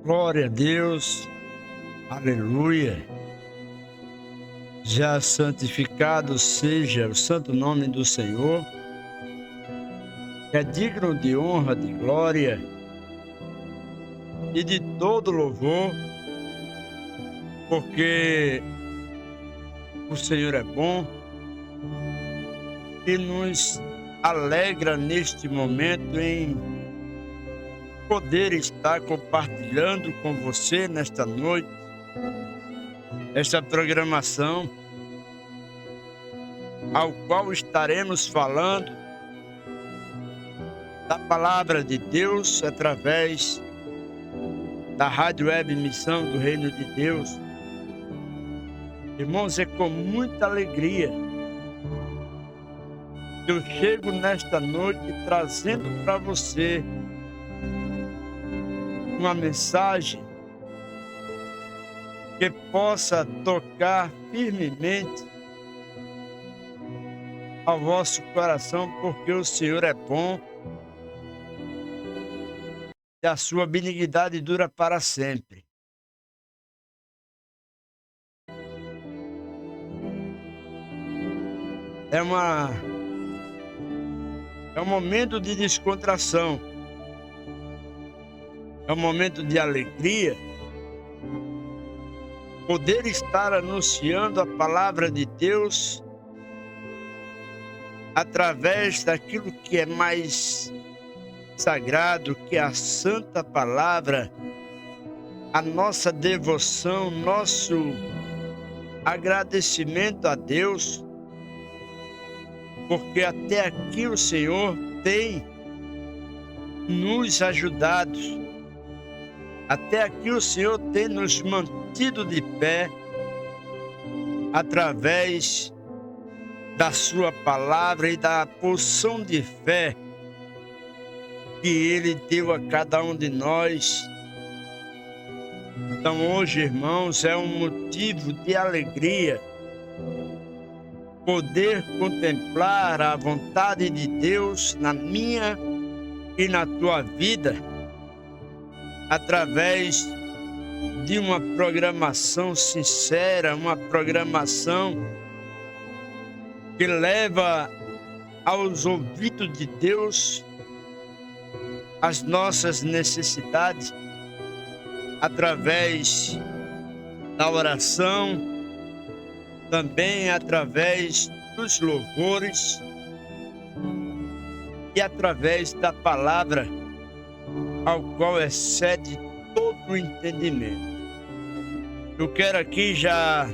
Glória a Deus, aleluia. Já santificado seja o santo nome do Senhor, que é digno de honra, de glória e de todo louvor, porque o Senhor é bom e nos alegra neste momento em poder estar compartilhando com você nesta noite esta programação ao qual estaremos falando da palavra de Deus através da Rádio Web Missão do Reino de Deus. Irmãos, é com muita alegria que eu chego nesta noite trazendo para você uma mensagem que possa tocar firmemente ao vosso coração, porque o Senhor é bom e a sua benignidade dura para sempre. É um momento de descontração, é um momento de alegria, poder estar anunciando a palavra de Deus através daquilo que é mais sagrado, que é a santa palavra, a nossa devoção, nosso agradecimento a Deus, porque até aqui o Senhor tem nos ajudado, até aqui o Senhor tem nos mantido de pé através da sua palavra e da porção de fé que Ele deu a cada um de nós. Então hoje, irmãos, é um motivo de alegria poder contemplar a vontade de Deus na minha e na tua vida através de uma programação sincera, uma programação que leva aos ouvidos de Deus as nossas necessidades através da oração, também através dos louvores e através da palavra, ao qual excede todo o entendimento. Eu quero aqui já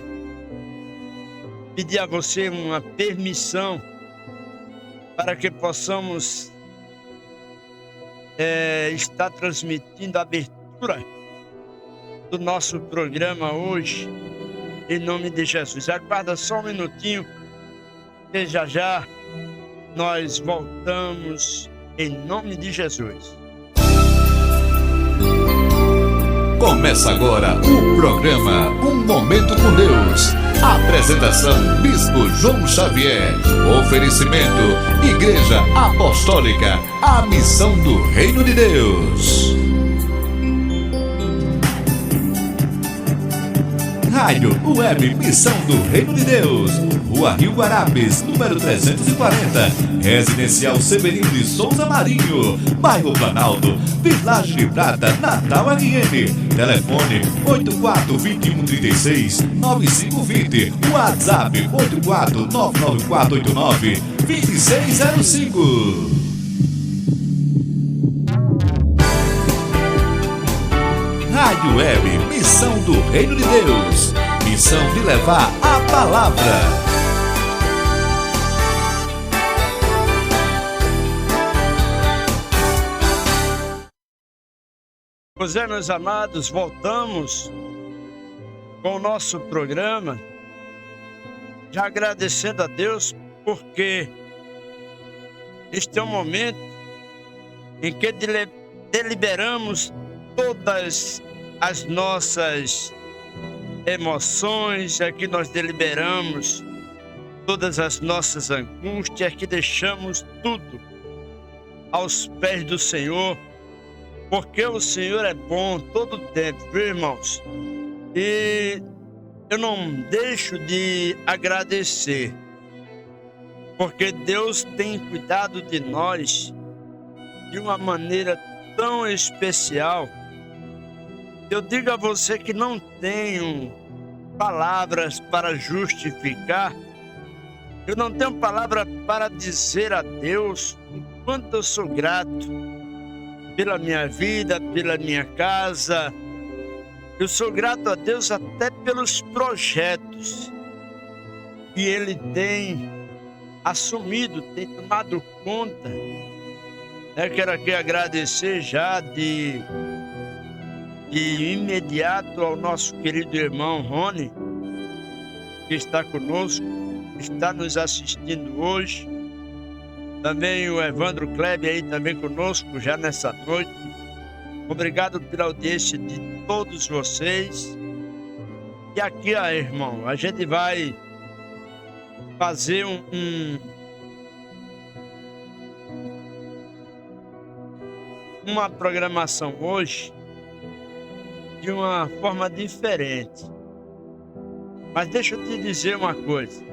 pedir a você uma permissão para que possamos estar transmitindo a abertura do nosso programa hoje, em nome de Jesus. Aguarda só um minutinho, que já nós voltamos em nome de Jesus. Começa agora o programa Um Momento com Deus. Apresentação Bispo João Xavier. Oferecimento Igreja Apostólica, a missão do Reino de Deus. Rádio Web Missão do Reino de Deus, Rua Rio Guarapes, número 340, Residencial Severino de Souza Marinho, Bairro Planalto, Village de Prata, Natal RN. Telefone 84-2136-9520, WhatsApp 84-99489-2605. Rádio Web Missão do Reino de Deus. Missão de levar a palavra. Pois é, meus amados, voltamos com o nosso programa, já agradecendo a Deus, porque este é um momento em que deliberamos todas as nossas emoções, é que nós deliberamos todas as nossas angústias, que deixamos tudo aos pés do Senhor porque o Senhor é bom todo o tempo, viu, irmãos? E eu não deixo de agradecer, porque Deus tem cuidado de nós de uma maneira tão especial. Eu digo a você que não tenho palavras para justificar, eu não tenho palavra para dizer a Deus o quanto eu sou grato pela minha vida, pela minha casa. Eu sou grato a Deus até pelos projetos que Ele tem assumido, tem tomado conta. Eu quero aqui agradecer já de imediato ao nosso querido irmão Rony, que está conosco, está nos assistindo hoje. Também o Evandro Kleber aí também conosco já nessa noite. Obrigado pela audiência de todos vocês. E aqui, irmão, a gente vai fazer uma programação hoje de uma forma diferente. Mas deixa eu te dizer uma coisa.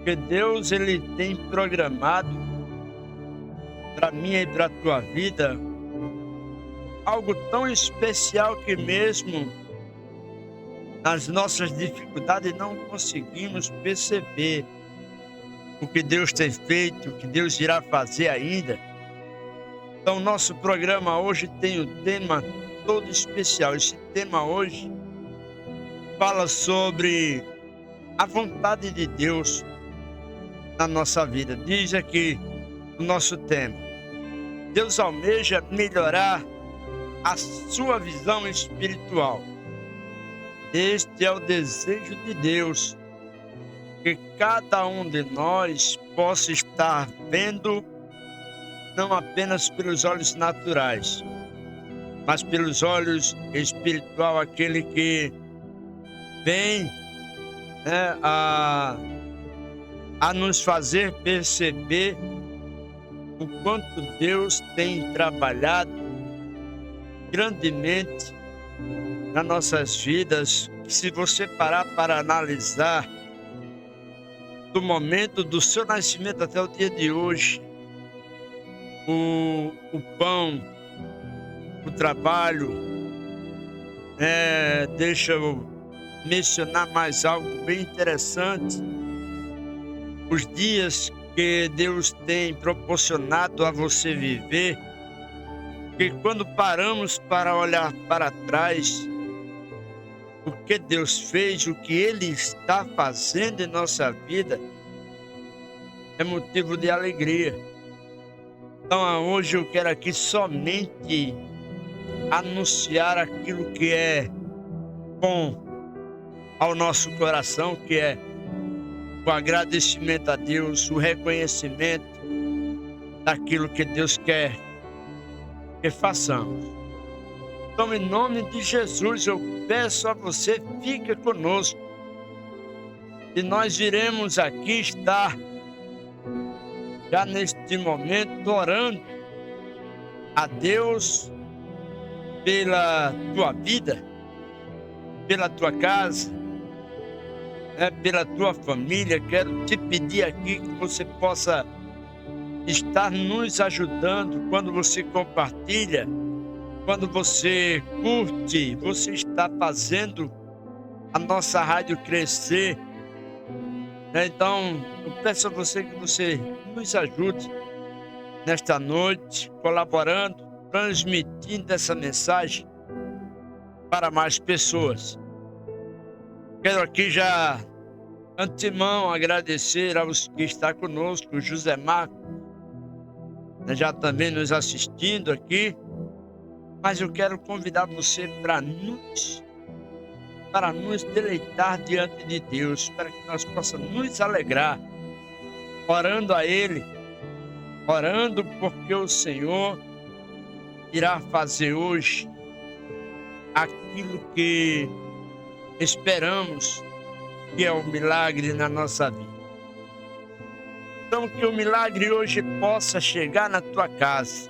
Que Deus, Ele tem programado para mim e para a tua vida algo tão especial que mesmo nas nossas dificuldades não conseguimos perceber o que Deus tem feito, o que Deus irá fazer ainda. Então, nosso programa hoje tem um tema todo especial. Esse tema hoje fala sobre a vontade de Deus na nossa vida. Diz aqui o nosso tema: Deus almeja melhorar a sua visão espiritual. Este é o desejo de Deus, que cada um de nós possa estar vendo não apenas pelos olhos naturais, mas pelos olhos espiritual, aquele que vem, né, a nos fazer perceber o quanto Deus tem trabalhado grandemente nas nossas vidas. Se você parar para analisar do momento do seu nascimento até o dia de hoje, o pão, o trabalho, deixa eu mencionar mais algo bem interessante. Os dias que Deus tem proporcionado a você viver, que quando paramos para olhar para trás, o que Deus fez, o que Ele está fazendo em nossa vida, é motivo de alegria. Então hoje eu quero aqui somente anunciar aquilo que é bom ao nosso coração, que é o agradecimento a Deus, o reconhecimento daquilo que Deus quer que façamos. Então, em nome de Jesus, eu peço a você, fique conosco. E nós iremos aqui estar, já neste momento, orando a Deus pela tua vida, pela tua casa, pela tua família. Quero te pedir aqui que você possa estar nos ajudando quando você compartilha, quando você curte, você está fazendo a nossa rádio crescer. Então, eu peço a você que você nos ajude nesta noite, colaborando, transmitindo essa mensagem para mais pessoas. Quero aqui já, antemão, agradecer aos que estão conosco, o José Marco, já também nos assistindo aqui, mas eu quero convidar você para nos deleitar diante de Deus, para que nós possamos nos alegrar, orando a Ele, orando porque o Senhor irá fazer hoje aquilo que esperamos, que é o milagre na nossa vida. Então, que o milagre hoje possa chegar na tua casa,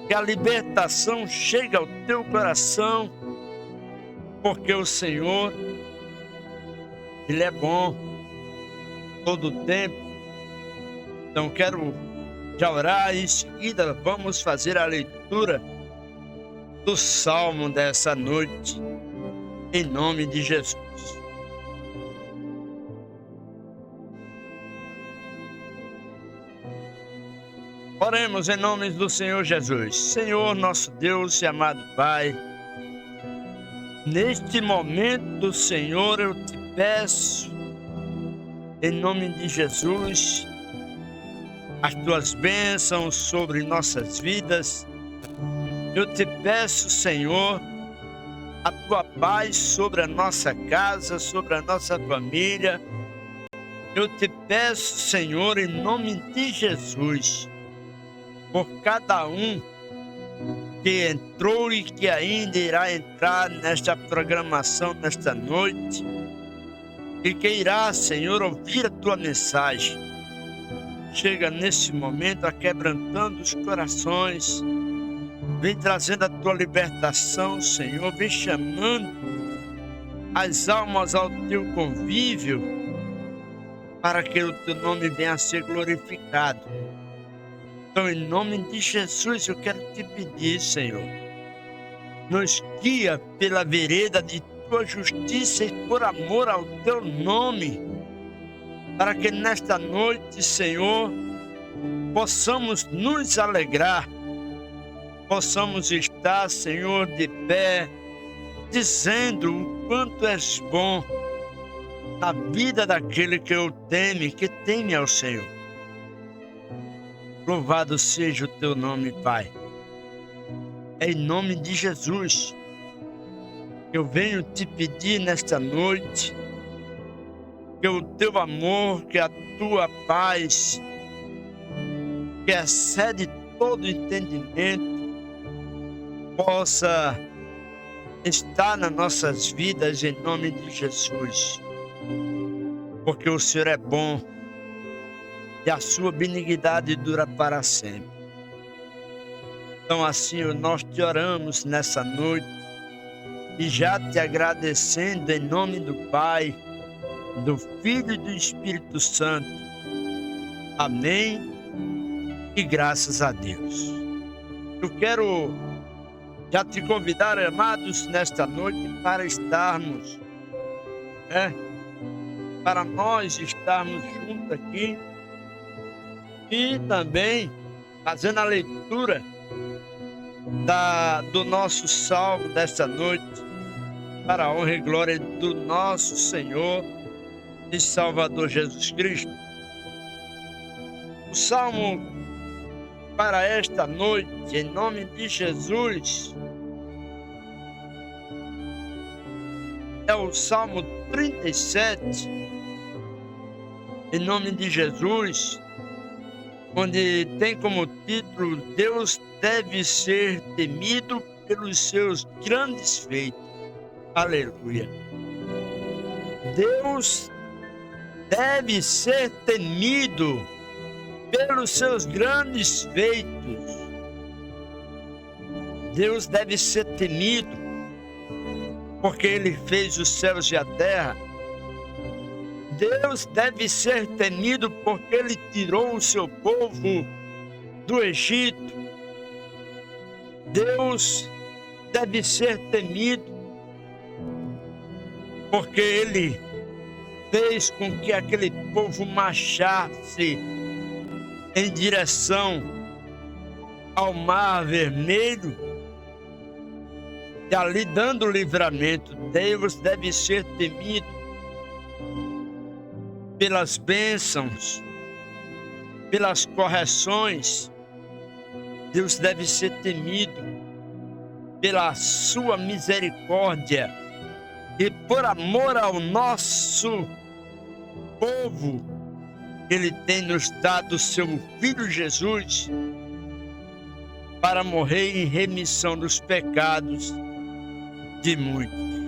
que a libertação chegue ao teu coração, porque o Senhor, Ele é bom todo o tempo. Então quero já orar e em seguida vamos fazer a leitura do Salmo dessa noite, em nome de Jesus. Oremos em nome do Senhor Jesus. Senhor, nosso Deus e amado Pai, neste momento, Senhor, eu te peço, em nome de Jesus, as tuas bênçãos sobre nossas vidas. Eu te peço, Senhor, a tua paz sobre a nossa casa, sobre a nossa família. Eu te peço, Senhor, em nome de Jesus, por cada um que entrou e que ainda irá entrar nesta programação nesta noite e que irá, Senhor, ouvir a tua mensagem. Chega nesse momento aquebrantando os corações, vem trazendo a tua libertação, Senhor, vem chamando as almas ao teu convívio para que o teu nome venha a ser glorificado. Então, em nome de Jesus, eu quero te pedir, Senhor, nos guia pela vereda de tua justiça e por amor ao teu nome, para que nesta noite, Senhor, possamos nos alegrar, possamos estar, Senhor, de pé, dizendo o quanto és bom na vida daquele que o teme, que teme ao Senhor. Louvado seja o teu nome, Pai. É em nome de Jesus que eu venho te pedir nesta noite que o teu amor, que a tua paz, que excede todo entendimento, possa estar nas nossas vidas em nome de Jesus. Porque o Senhor é bom e a sua benignidade dura para sempre. Então assim nós te oramos nessa noite e já te agradecendo em nome do Pai, do Filho e do Espírito Santo. Amém e graças a Deus. Eu quero já te convidar, amados, nesta noite para estarmos, para nós estarmos juntos aqui e também fazendo a leitura do nosso salmo desta noite, para a honra e glória do nosso Senhor e Salvador Jesus Cristo. O salmo para esta noite, em nome de Jesus, é o Salmo 37, em nome de Jesus, onde tem como título: Deus deve ser temido pelos seus grandes feitos. Aleluia. Deus deve ser temido pelos seus grandes feitos. Deus deve ser temido porque Ele fez os céus e a terra. Deus deve ser temido porque Ele tirou o seu povo do Egito. Deus deve ser temido porque Ele fez com que aquele povo marchasse em direção ao Mar Vermelho e ali dando livramento. Deus deve ser temido pelas bênçãos, pelas correções. Deus deve ser temido pela sua misericórdia e por amor ao nosso povo. Ele tem nos dado o seu Filho Jesus para morrer em remissão dos pecados de muitos.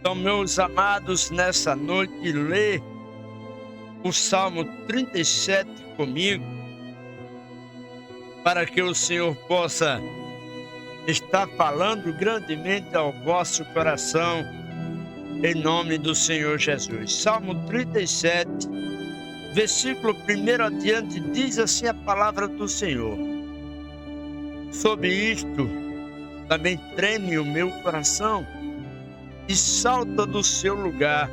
Então, meus amados, nessa noite, lê o Salmo 37 comigo. para que o Senhor possa estar falando grandemente ao vosso coração, em nome do Senhor Jesus. Salmo 37, versículo 1 adiante, diz assim a palavra do Senhor: sobre isto também treme o meu coração e salta do seu lugar.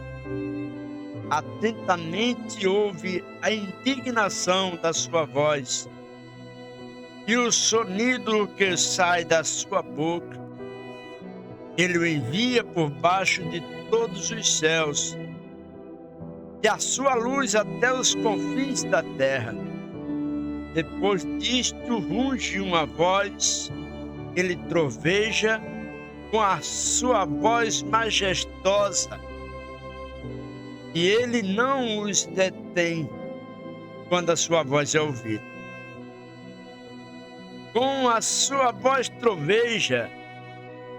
Atentamente ouve a indignação da sua voz e o sonido que sai da sua boca. Ele o envia por baixo de todos os céus e a sua luz até os confins da terra. Depois disto ruge uma voz, ele troveja com a sua voz majestosa, e ele não os detém quando a sua voz é ouvida. Com a sua voz troveja,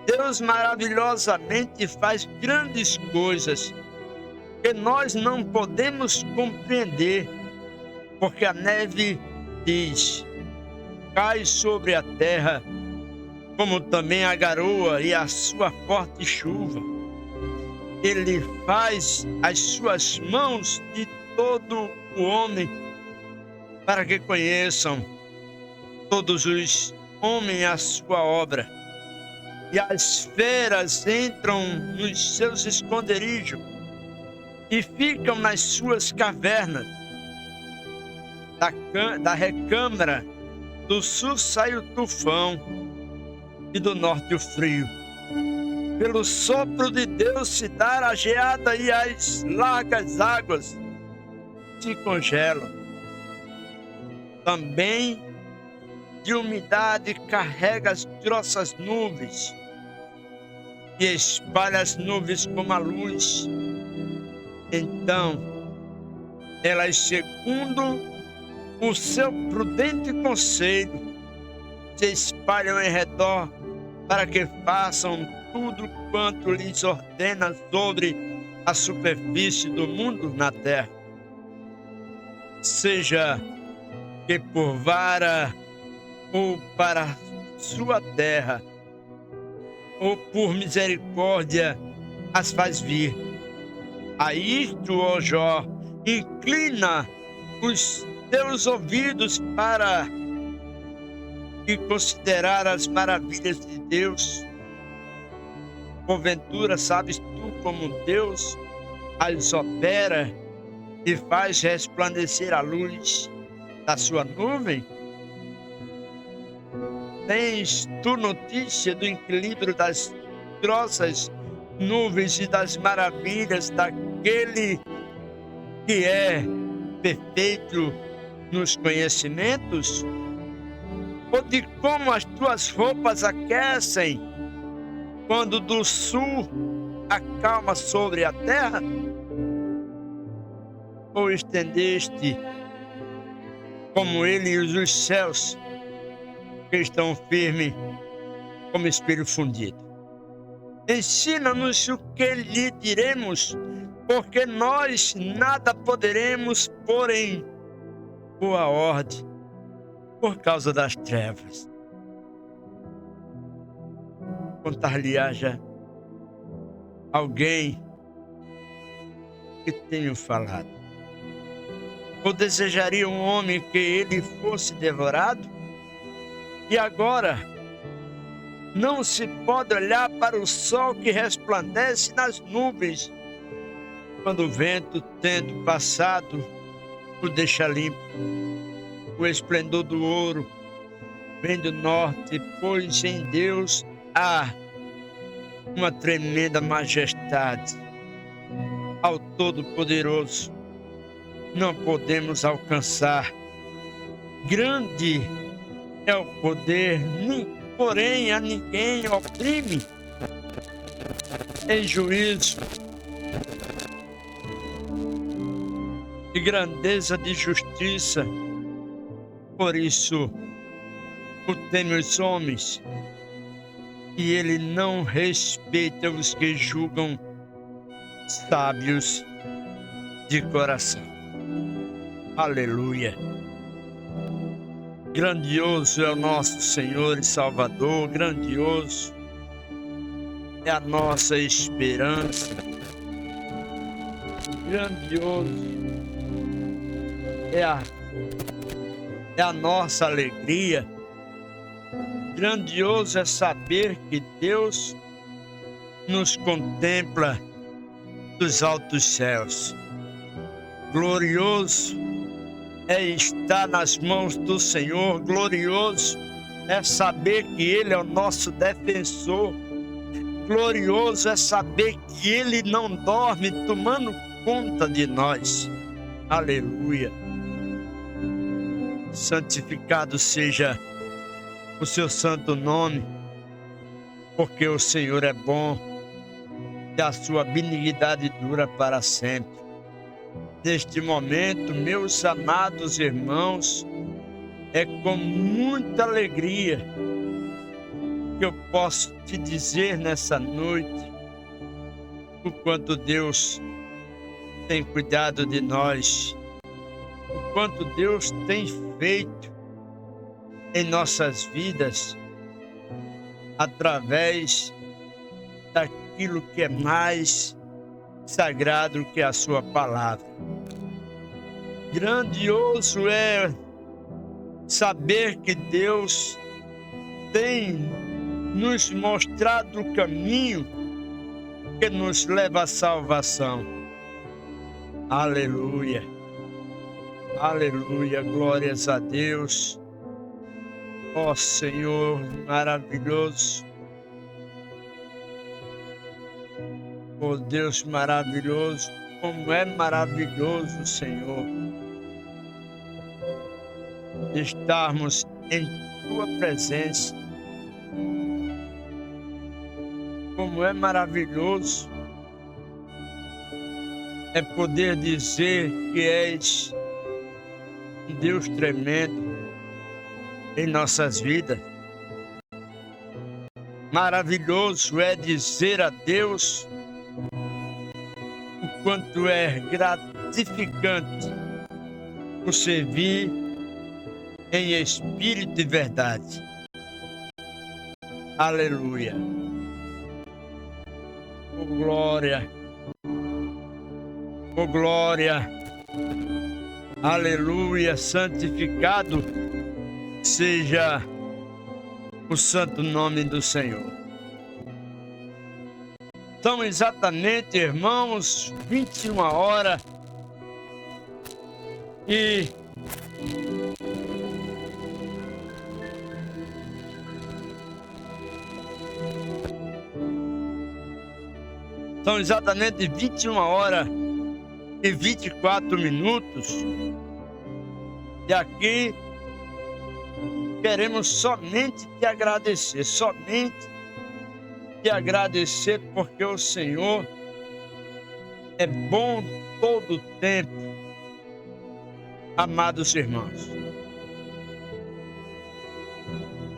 Deus maravilhosamente faz grandes coisas que nós não podemos compreender, porque a neve diz, cai sobre a terra, como também a garoa e a sua forte chuva. Ele faz as suas mãos de todo o homem, para que conheçam todos os homens a sua obra. E as feras entram nos seus esconderijos e ficam nas suas cavernas. Da recâmara do sul sai o tufão e do norte o frio. Pelo sopro de Deus se dá a geada e as largas águas se congelam. Também de umidade carrega as grossas nuvens e espalha as nuvens como a luz. Então, elas, segundo o seu prudente conselho, se espalham em redor para que façam tudo quanto lhes ordena sobre a superfície do mundo na terra. Seja que por vara ou para sua terra, ou por misericórdia as faz vir. A isto, ó Jó, inclina os teus ouvidos para e considerar as maravilhas de Deus. Porventura sabes tu como Deus as opera e faz resplandecer a luz da sua nuvem? Tens tu notícia do equilíbrio das grossas nuvens e das maravilhas daquele que é perfeito nos conhecimentos? Ou de como as tuas roupas aquecem quando do sul acalma sobre a terra? Ou estendeste como ele os céus que estão firmes como espelho fundido? Ensina-nos o que lhe diremos, porque nós nada poderemos pôr em boa ordem por causa das trevas. Contar-lhe-haja alguém que tenha falado. Ou desejaria um homem que ele fosse devorado? E agora não se pode olhar para o sol que resplandece nas nuvens, quando o vento, tendo passado, o deixa limpo. O esplendor do ouro vem do norte, pois em Deus há uma tremenda majestade. Ao Todo-Poderoso não podemos alcançar. Grande é o poder, porém a ninguém oprime. Em juízo e grandeza de justiça, por isso o teme os homens, e ele não respeita os que julgam sábios de coração. Aleluia. Grandioso é o nosso Senhor e Salvador, grandioso é a nossa esperança, grandioso é a nossa alegria, grandioso é saber que Deus nos contempla dos altos céus. Glorioso é estar nas mãos do Senhor, glorioso é saber que Ele é o nosso defensor, glorioso é saber que Ele não dorme tomando conta de nós. Aleluia. Santificado seja o seu santo nome, porque o Senhor é bom e a sua benignidade dura para sempre. Neste momento, meus amados irmãos, é com muita alegria que eu posso te dizer nessa noite o quanto Deus tem cuidado de nós, o quanto Deus tem feito em nossas vidas através daquilo que é mais sagrado que a sua palavra. Grandioso é saber que Deus tem nos mostrado o caminho que nos leva à salvação. Aleluia, aleluia, glórias a Deus. Ó Senhor maravilhoso, ó Deus maravilhoso, como é maravilhoso, Senhor, estarmos em Tua presença. Como é maravilhoso é poder dizer que és um Deus tremendo em nossas vidas. Maravilhoso é dizer a Deus o quanto é gratificante o servir em espírito e verdade. Aleluia. Oh glória. Oh glória. Aleluia. Santificado seja o santo nome do Senhor. São exatamente, irmãos, 21 horas e são exatamente 21 horas e 24 minutos. E aqui queremos somente te agradecer, porque o Senhor é bom todo o tempo, amados irmãos.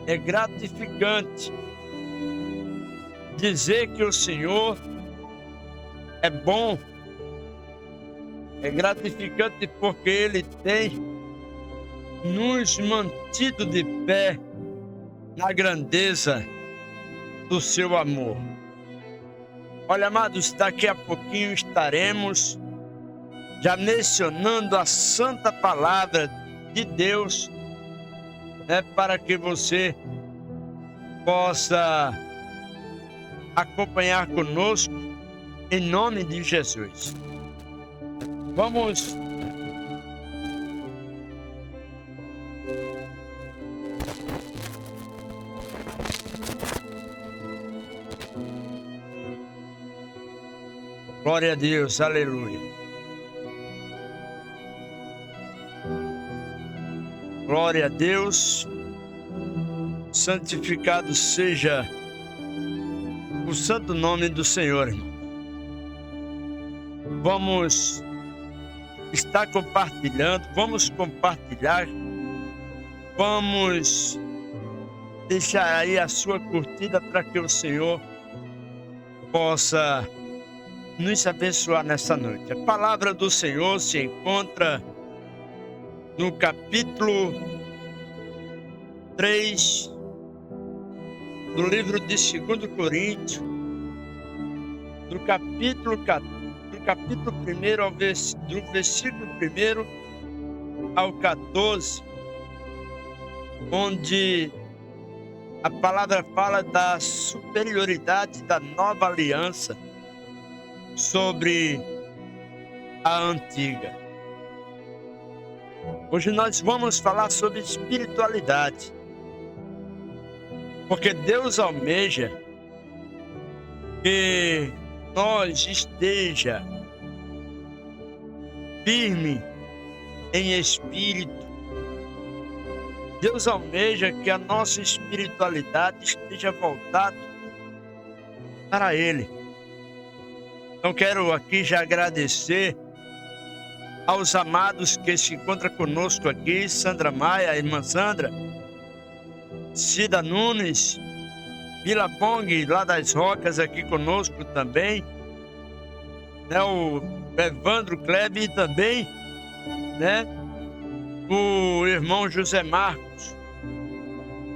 É gratificante dizer que o Senhor é bom, é gratificante porque Ele tem nos mantido de pé na grandeza do seu amor. Olha, amados, daqui a pouquinho estaremos já mencionando a santa palavra de Deus, para que você possa acompanhar conosco em nome de Jesus. Vamos glória a Deus, aleluia. Glória a Deus, santificado seja o santo nome do Senhor, irmão. Vamos estar compartilhando, vamos compartilhar, vamos deixar aí a sua curtida para que o Senhor possa nos abençoar nessa noite. A palavra do Senhor se encontra no capítulo 3 do livro de 2 Coríntios, do capítulo 1 do versículo 1 ao 14, onde a palavra fala da superioridade da nova aliança sobre a antiga. Hoje nós vamos falar sobre espiritualidade, porque Deus almeja que nós esteja firme em espírito. Deus almeja que a nossa espiritualidade esteja voltada para Ele. Então quero aqui já agradecer aos amados que se encontram conosco aqui, Sandra Maia, a irmã Sandra, Cida Nunes, Vila Pong, lá das Rocas, aqui conosco também, né? O Evandro Kleber também, né? O irmão José Marcos,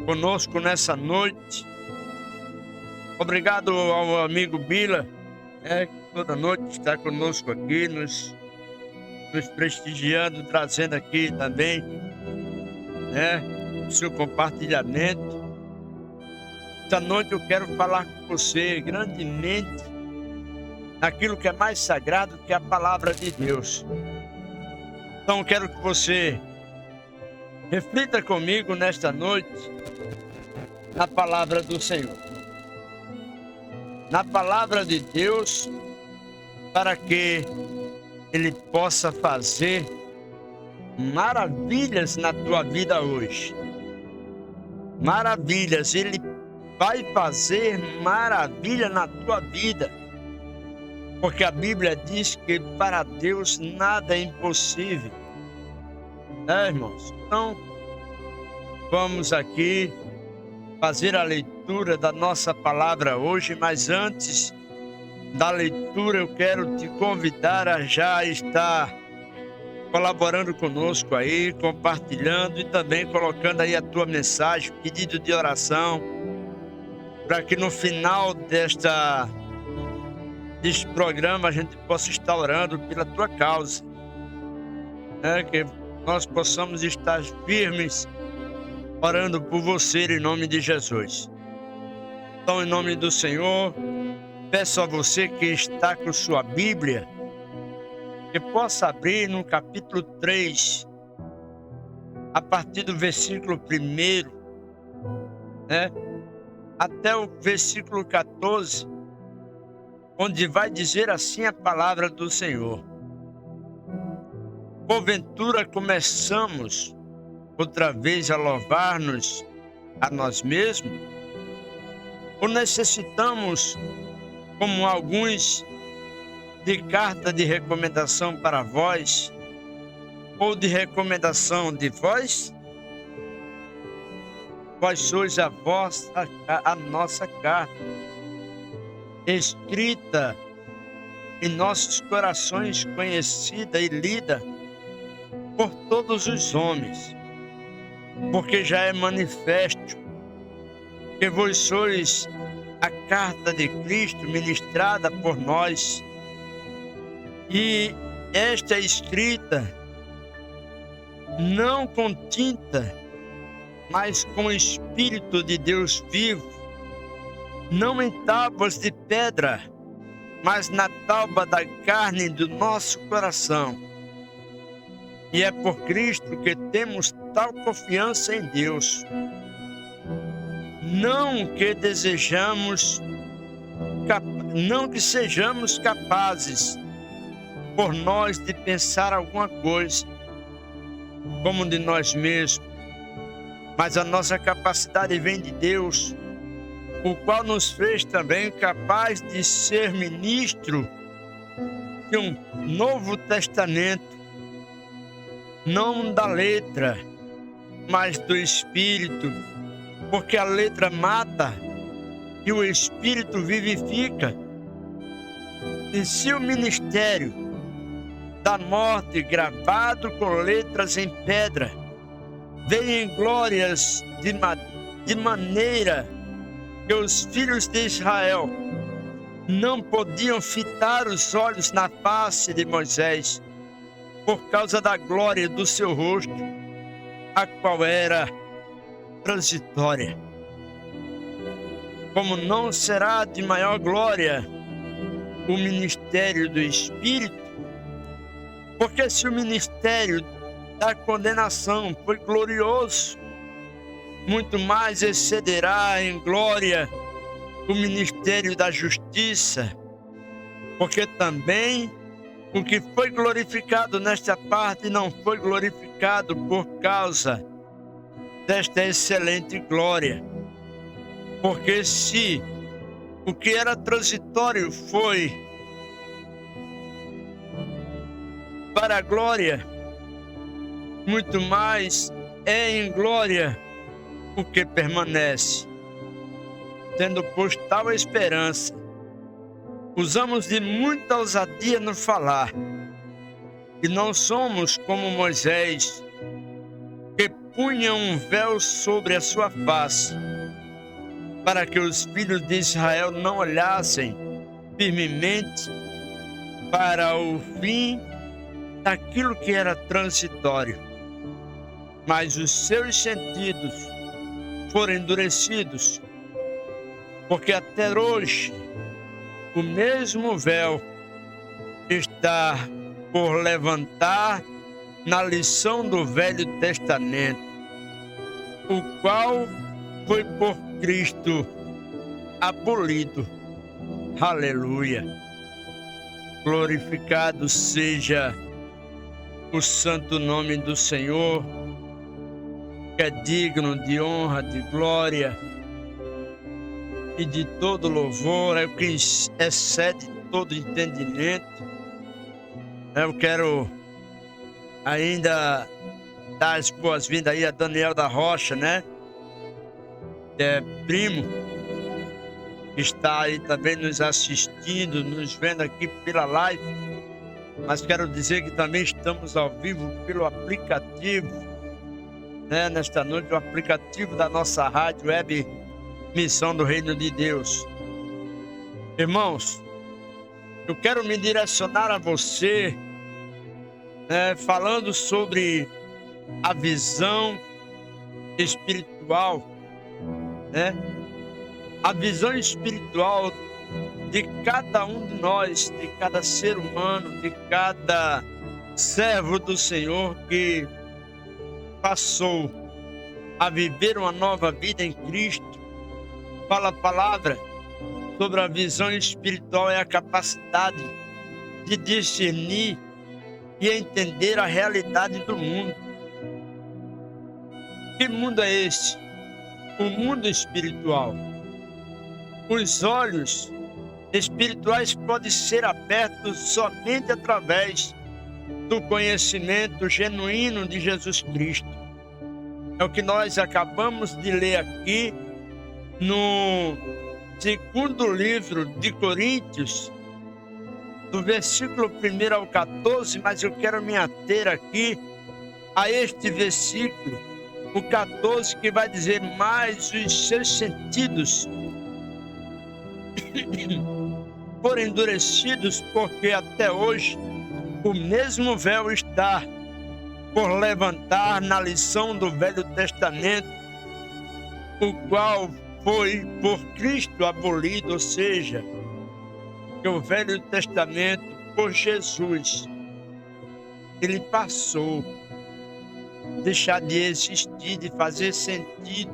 conosco nessa noite. Obrigado ao amigo Bila, né? Que toda noite está conosco aqui, nos prestigiando, trazendo aqui também, né? O seu compartilhamento. Esta noite eu quero falar com você grandemente naquilo que é mais sagrado, que é a palavra de Deus. Então eu quero que você reflita comigo nesta noite na palavra do Senhor, na palavra de Deus, para que Ele possa fazer maravilhas na tua vida hoje. Maravilhas, Ele vai fazer maravilha na tua vida, porque a Bíblia diz que para Deus nada é impossível, né, irmãos? Então, vamos aqui fazer a leitura da nossa palavra hoje, mas antes da leitura eu quero te convidar a já estar colaborando conosco aí, compartilhando e também colocando aí a tua mensagem, pedido de oração, para que no final deste programa a gente possa estar orando pela tua causa, né? Que nós possamos estar firmes orando por você em nome de Jesus. Então, em nome do Senhor, peço a você que está com sua Bíblia, que possa abrir no capítulo 3, a partir do versículo 1, né? Até o versículo 14, onde vai dizer assim a palavra do Senhor: porventura começamos outra vez a louvar-nos a nós mesmos? Ou necessitamos, como alguns, de carta de recomendação para vós, ou de recomendação de vós? Vós sois a nossa carta, escrita em nossos corações, conhecida e lida por todos os homens, porque já é manifesto que vós sois a carta de Cristo ministrada por nós, e esta é escrita não com tinta, mas com o Espírito de Deus vivo, não em tábuas de pedra, mas na tábua da carne do nosso coração. E é por Cristo que temos tal confiança em Deus. Não que sejamos capazes por nós de pensar alguma coisa como de nós mesmos, mas a nossa capacidade vem de Deus, o qual nos fez também capaz de ser ministro de um novo testamento, não da letra, mas do Espírito, porque a letra mata e o Espírito vivifica. E se o ministério da morte gravado com letras em pedra veio em glórias de maneira que os filhos de Israel não podiam fitar os olhos na face de Moisés por causa da glória do seu rosto, a qual era transitória. Como não será de maior glória o ministério do Espírito, porque se o ministério da condenação foi glorioso, muito mais excederá em glória o ministério da justiça, porque também o que foi glorificado nesta parte não foi glorificado por causa desta excelente glória. Porque se o que era transitório foi para a glória, muito mais é em glória o que permanece. Tendo posto tal esperança, usamos de muita ousadia no falar, e não somos como Moisés, que punha um véu sobre a sua face, para que os filhos de Israel não olhassem firmemente para o fim daquilo que era transitório. Mas os seus sentidos foram endurecidos, porque até hoje o mesmo véu está por levantar na lição do Velho Testamento, o qual foi por Cristo abolido. Aleluia! Glorificado seja o santo nome do Senhor, que é digno de honra, de glória e de todo louvor, é o que excede todo entendimento. Eu quero ainda dar as boas-vindas aí a Daniel da Rocha, né? Que é primo, que está aí também nos assistindo, nos vendo aqui pela live. Mas quero dizer que também estamos ao vivo pelo aplicativo, né? Nesta noite, o aplicativo da nossa rádio web Missão do Reino de Deus. Irmãos, eu quero me direcionar a você, né, falando sobre a visão espiritual, né? A visão espiritual de cada um de nós, de cada ser humano, de cada servo do Senhor que passou a viver uma nova vida em Cristo. Fala a palavra sobre a visão espiritual, é a capacidade de discernir e entender a realidade do mundo. Que mundo é esse? O mundo espiritual. Os olhos espirituais podem ser abertos somente através do conhecimento genuíno de Jesus Cristo. É o que nós acabamos de ler aqui no segundo livro de Coríntios, do versículo 1 ao 14, mas eu quero me ater aqui a este versículo, o 14, que vai dizer: mais os seus sentidos foram endurecidos, porque até hoje o mesmo véu está por levantar na lição do Velho Testamento, o qual foi por Cristo abolido, ou seja, que o Velho Testamento, por Jesus, ele passou a deixar de existir, de fazer sentido,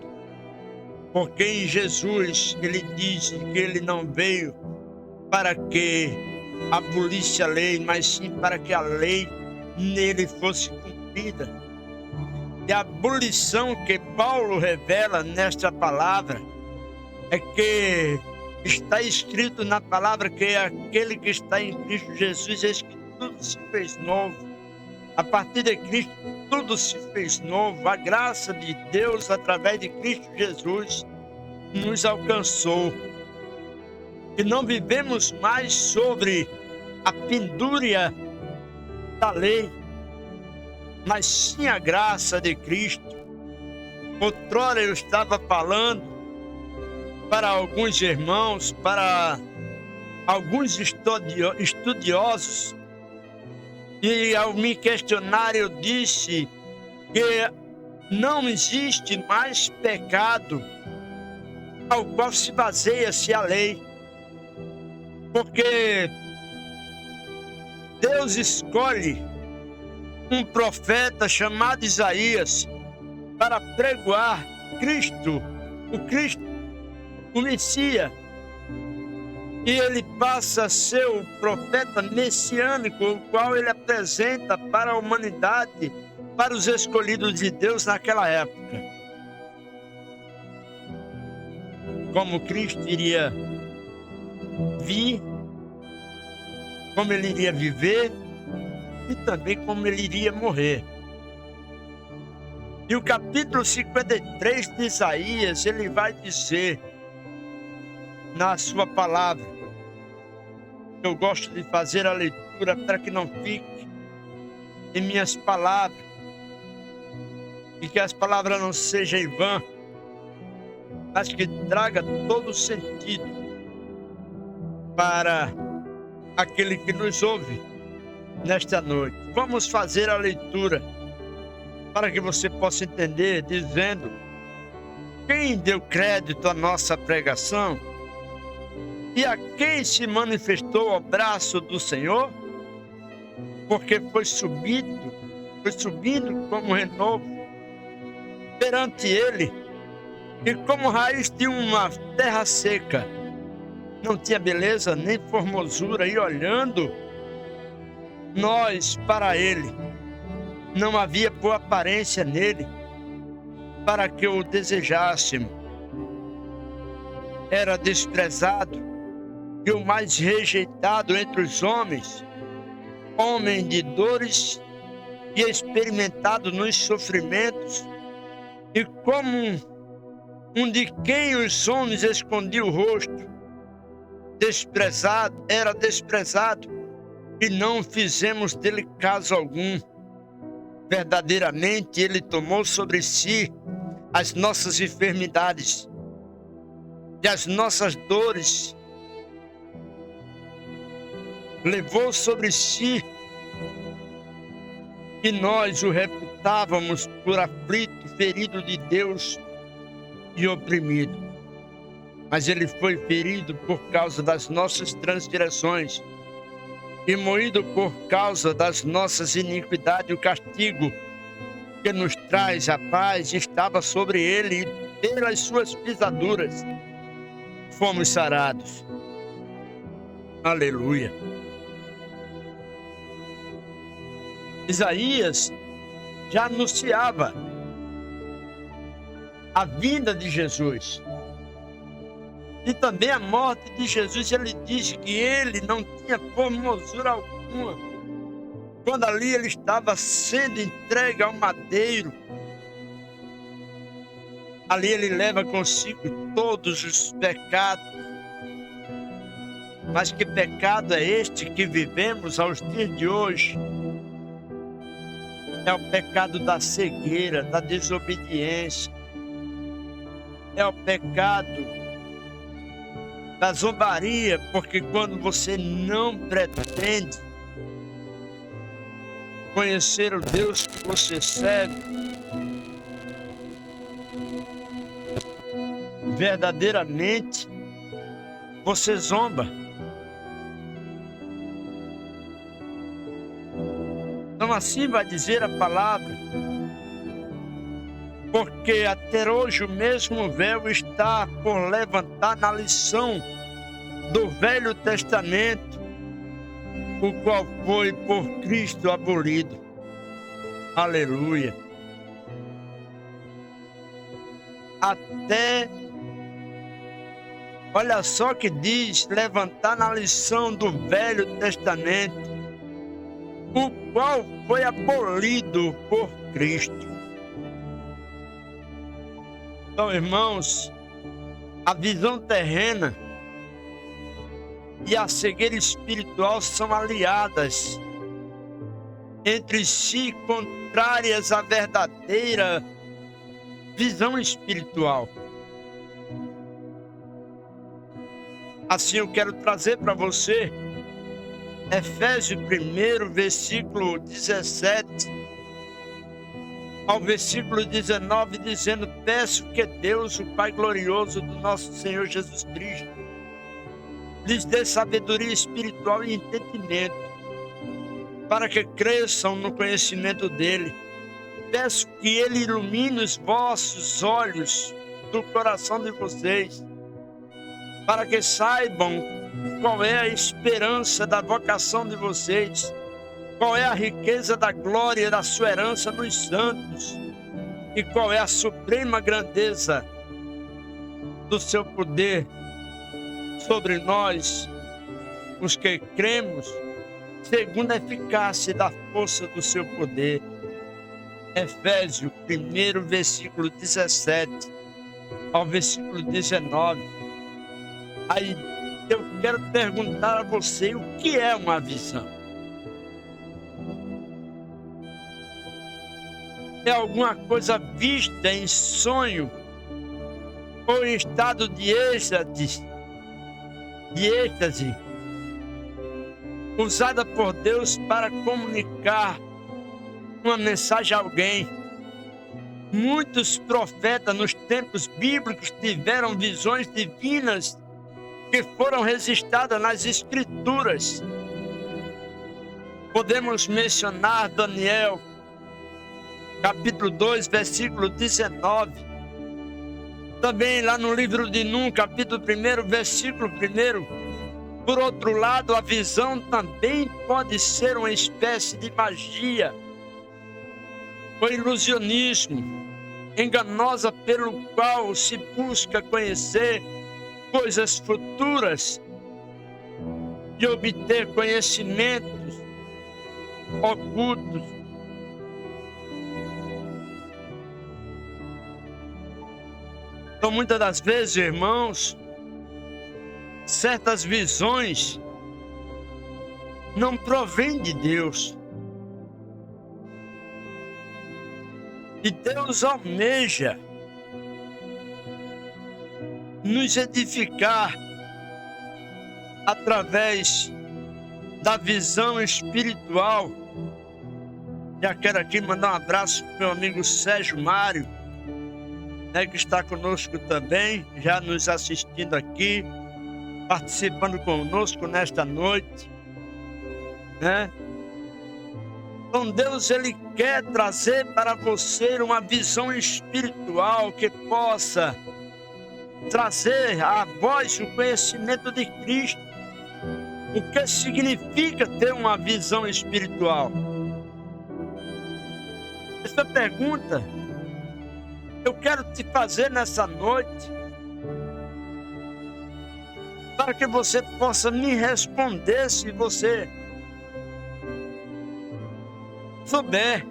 porque em Jesus ele diz que ele não veio para que abolisse a lei, mas sim para que a lei nele fosse cumprida. E a abolição que Paulo revela nesta palavra é que está escrito na palavra que é aquele que está em Cristo Jesus, eis que tudo se fez novo. A partir de Cristo, tudo se fez novo. A graça de Deus, através de Cristo Jesus, nos alcançou. E não vivemos mais sobre a pendúria da lei, mas sim a graça de Cristo. Outrora eu estava falando para alguns irmãos, para alguns estudiosos, e ao me questionar eu disse que não existe mais pecado ao qual se baseia-se a lei, porque Deus escolhe um profeta chamado Isaías para pregoar Cristo, o Messias, e ele passa a ser o profeta messiânico, o qual ele apresenta para a humanidade, para os escolhidos de Deus naquela época. Como Cristo iria vir, como ele iria viver e também como ele iria morrer. E o capítulo 53 de Isaías, ele vai dizer na sua palavra, eu gosto de fazer a leitura para que não fique em minhas palavras e que as palavras não sejam em vão, mas que traga todo o sentido para aquele que nos ouve nesta noite. Vamos fazer a leitura para que você possa entender, dizendo: quem deu crédito à nossa pregação e a quem se manifestou ao braço do Senhor, porque foi subindo como renovo perante ele, e como raiz de uma terra seca, não tinha beleza nem formosura, e olhando nós para ele, não havia boa aparência nele, para que o desejássemos. Era desprezado e o mais rejeitado entre os homens, homem de dores e experimentado nos sofrimentos, e como um de quem os homens escondiam o rosto, era desprezado, e não fizemos dele caso algum. Verdadeiramente ele tomou sobre si as nossas enfermidades e as nossas dores, levou sobre si, e nós o reputávamos por aflito, ferido de Deus e oprimido. Mas ele foi ferido por causa das nossas transgressões e moído por causa das nossas iniquidades. O castigo que nos traz a paz estava sobre ele, e pelas suas pisaduras fomos sarados. Aleluia. Isaías já anunciava a vinda de Jesus e também a morte de Jesus. Ele disse que ele não tinha formosura alguma quando ali ele estava sendo entregue ao madeiro. Ali ele leva consigo todos os pecados. Mas que pecado é este que vivemos aos dias de hoje? É o pecado da cegueira, da desobediência. É o pecado da zombaria, porque quando você não pretende conhecer o Deus que você serve, verdadeiramente você zomba. Então assim vai dizer a palavra, porque até hoje o mesmo véu está por levantar na lição do Velho Testamento, o qual foi por Cristo abolido. Aleluia. Até, olha só que diz, levantar na lição do Velho Testamento, o qual foi abolido por Cristo. Então, irmãos, a visão terrena e a cegueira espiritual são aliadas entre si, contrárias à verdadeira visão espiritual. Assim eu quero trazer para você Efésios 1, versículo 17 ao versículo 19, dizendo: peço que Deus, o Pai glorioso do nosso Senhor Jesus Cristo, lhes dê sabedoria espiritual e entendimento, para que cresçam no conhecimento dele. Peço que ele ilumine os vossos olhos do coração de vocês, para que saibam qual é a esperança da vocação de vocês, qual é a riqueza da glória da sua herança nos santos, e qual é a suprema grandeza do seu poder sobre nós, os que cremos, segundo a eficácia da força do seu poder. Efésios 1, versículo 17 ao versículo 19. Aí eu quero perguntar a você: o que é uma visão? É alguma coisa vista em sonho ou em estado de êxtase, usada por Deus para comunicar uma mensagem a alguém. Muitos profetas nos tempos bíblicos tiveram visões divinas que foram registradas nas Escrituras. Podemos mencionar Daniel, capítulo 2, versículo 19. Também lá no livro de Num, capítulo 1, versículo 1. Por outro lado, a visão também pode ser uma espécie de magia ou ilusionismo enganosa pelo qual se busca conhecer coisas futuras e obter conhecimentos ocultos. Então, muitas das vezes, irmãos, certas visões não provêm de Deus. E Deus almeja nos edificar através da visão espiritual. Já quero aqui mandar um abraço para o meu amigo Sérgio Mário, que está conosco também, já nos assistindo aqui, participando conosco nesta noite, né? Então Deus, Ele quer trazer para você uma visão espiritual que possa trazer a vós o conhecimento de Cristo. O que significa ter uma visão espiritual? Essa pergunta eu quero te fazer nessa noite, para que você possa me responder, se você souber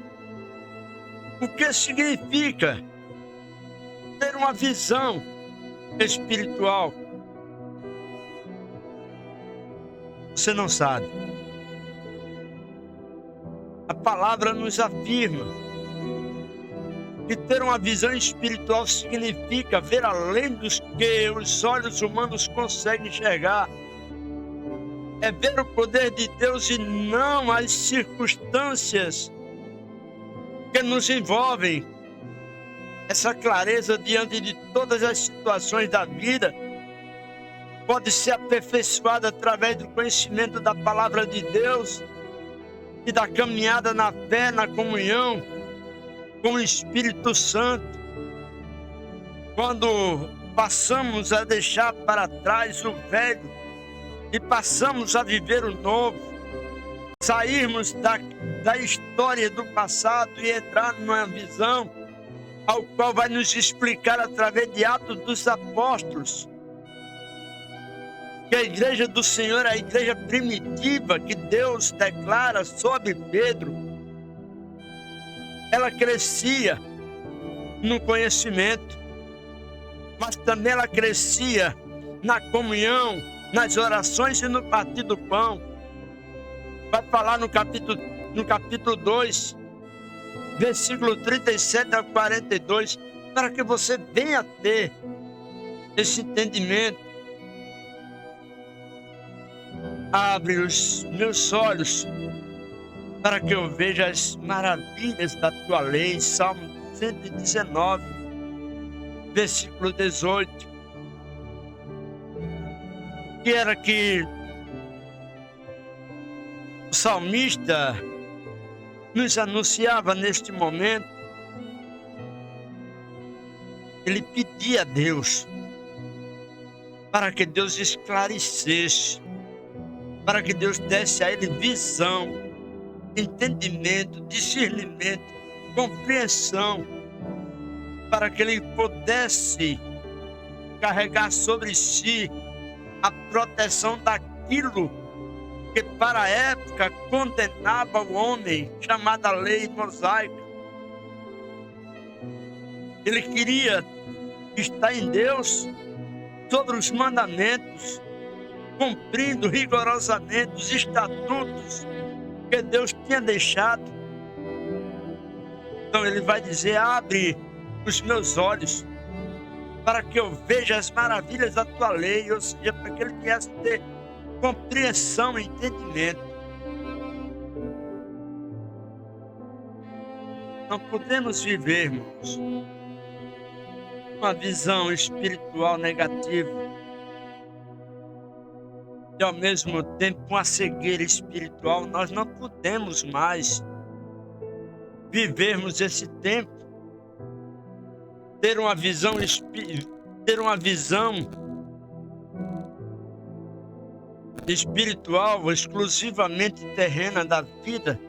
o que significa ter uma visão espiritual. Você não sabe. A palavra nos afirma que ter uma visão espiritual significa ver além dos que os olhos humanos conseguem enxergar. É ver o poder de Deus e não as circunstâncias que nos envolvem. Essa clareza diante de todas as situações da vida pode ser aperfeiçoada através do conhecimento da palavra de Deus e da caminhada na fé, na comunhão com o Espírito Santo. Quando passamos a deixar para trás o velho e passamos a viver o novo, sairmos da história do passado e entrar numa visão ao qual vai nos explicar através de Atos dos Apóstolos que a igreja do Senhor é a igreja primitiva que Deus declara sobre Pedro. Ela crescia no conhecimento, mas também ela crescia na comunhão, nas orações e no partir do pão. Vai falar no capítulo 2, versículo 37 a 42, para que você venha a ter esse entendimento. Abre os meus olhos para que eu veja as maravilhas da tua lei. Salmo 119, versículo 18. Que era que o salmista nos anunciava neste momento. Ele pedia a Deus para que Deus esclarecesse, para que Deus desse a ele visão, entendimento, discernimento, compreensão, para que ele pudesse carregar sobre si a proteção daquilo que para a época condenava o homem, chamada lei mosaica. Ele queria estar em Deus, sobre os mandamentos, cumprindo rigorosamente os estatutos que Deus tinha deixado. Então ele vai dizer: abre os meus olhos para que eu veja as maravilhas da tua lei, ou seja, para que ele viesse ter compreensão e entendimento. Não podemos viver, irmãos, uma visão espiritual negativa e ao mesmo tempo uma cegueira espiritual. Nós não podemos mais vivermos esse tempo, ter uma visão espiritual exclusivamente terrena da vida.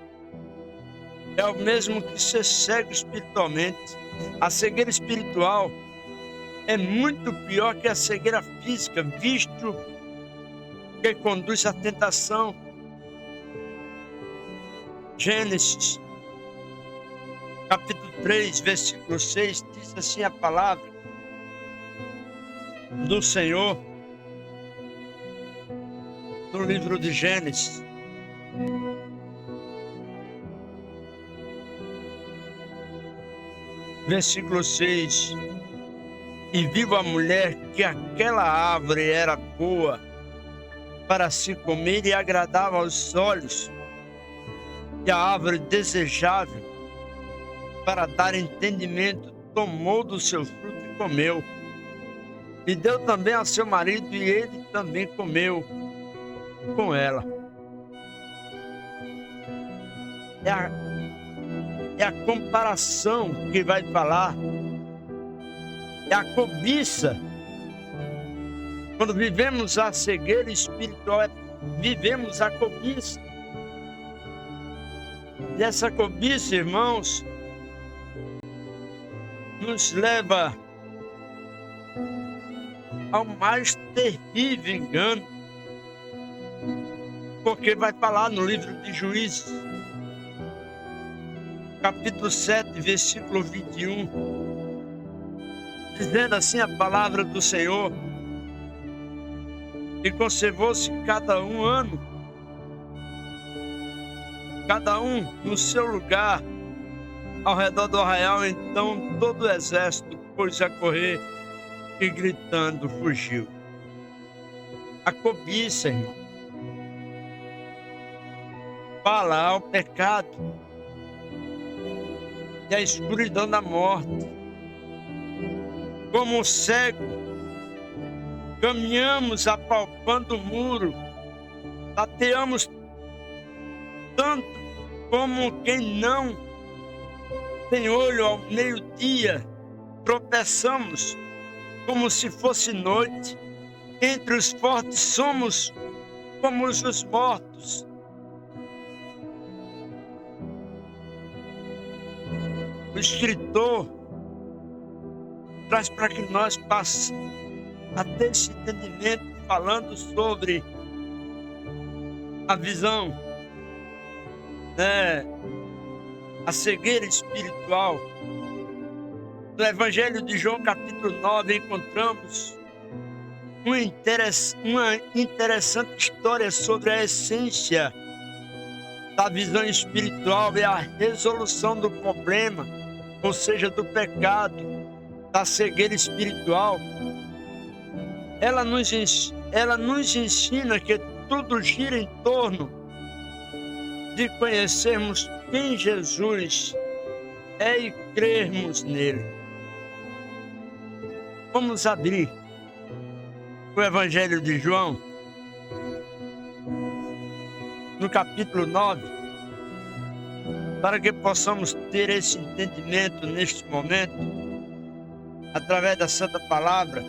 É o mesmo que ser cego espiritualmente. A cegueira espiritual é muito pior que a cegueira física, visto que conduz à tentação. Gênesis, capítulo 3, versículo 6, diz assim a palavra do Senhor, no livro de Gênesis. Versículo 6. E viu a mulher que aquela árvore era boa para se comer e agradava aos olhos, e a árvore desejável para dar entendimento, tomou do seu fruto e comeu. E deu também ao seu marido, e ele também comeu com ela. É a comparação que vai falar. É a cobiça. Quando vivemos a cegueira espiritual, vivemos a cobiça. E essa cobiça, irmãos, nos leva ao mais terrível engano. Porque vai falar no livro de Juízes, capítulo 7, versículo 21, dizendo assim a palavra do Senhor: e conservou-se cada um no seu lugar, ao redor do arraial. Então todo o exército pôs a correr e gritando fugiu. A cobiça, irmão, fala ao pecado e a escuridão da morte. Como um cego, caminhamos apalpando o muro, tateamos tanto como quem não tem olho ao meio-dia, tropeçamos como se fosse noite. Entre os fortes somos como os mortos. O escritor traz para que nós passemos a ter esse entendimento, falando sobre a visão, a cegueira espiritual. No Evangelho de João, capítulo 9, encontramos uma interessante história sobre a essência da visão espiritual e a resolução do problema, ou seja, do pecado. da cegueira espiritual, ela nos ensina que tudo gira em torno de conhecermos quem Jesus é e crermos nele. Vamos abrir o Evangelho de João, no capítulo 9, para que possamos ter esse entendimento neste momento, através da Santa Palavra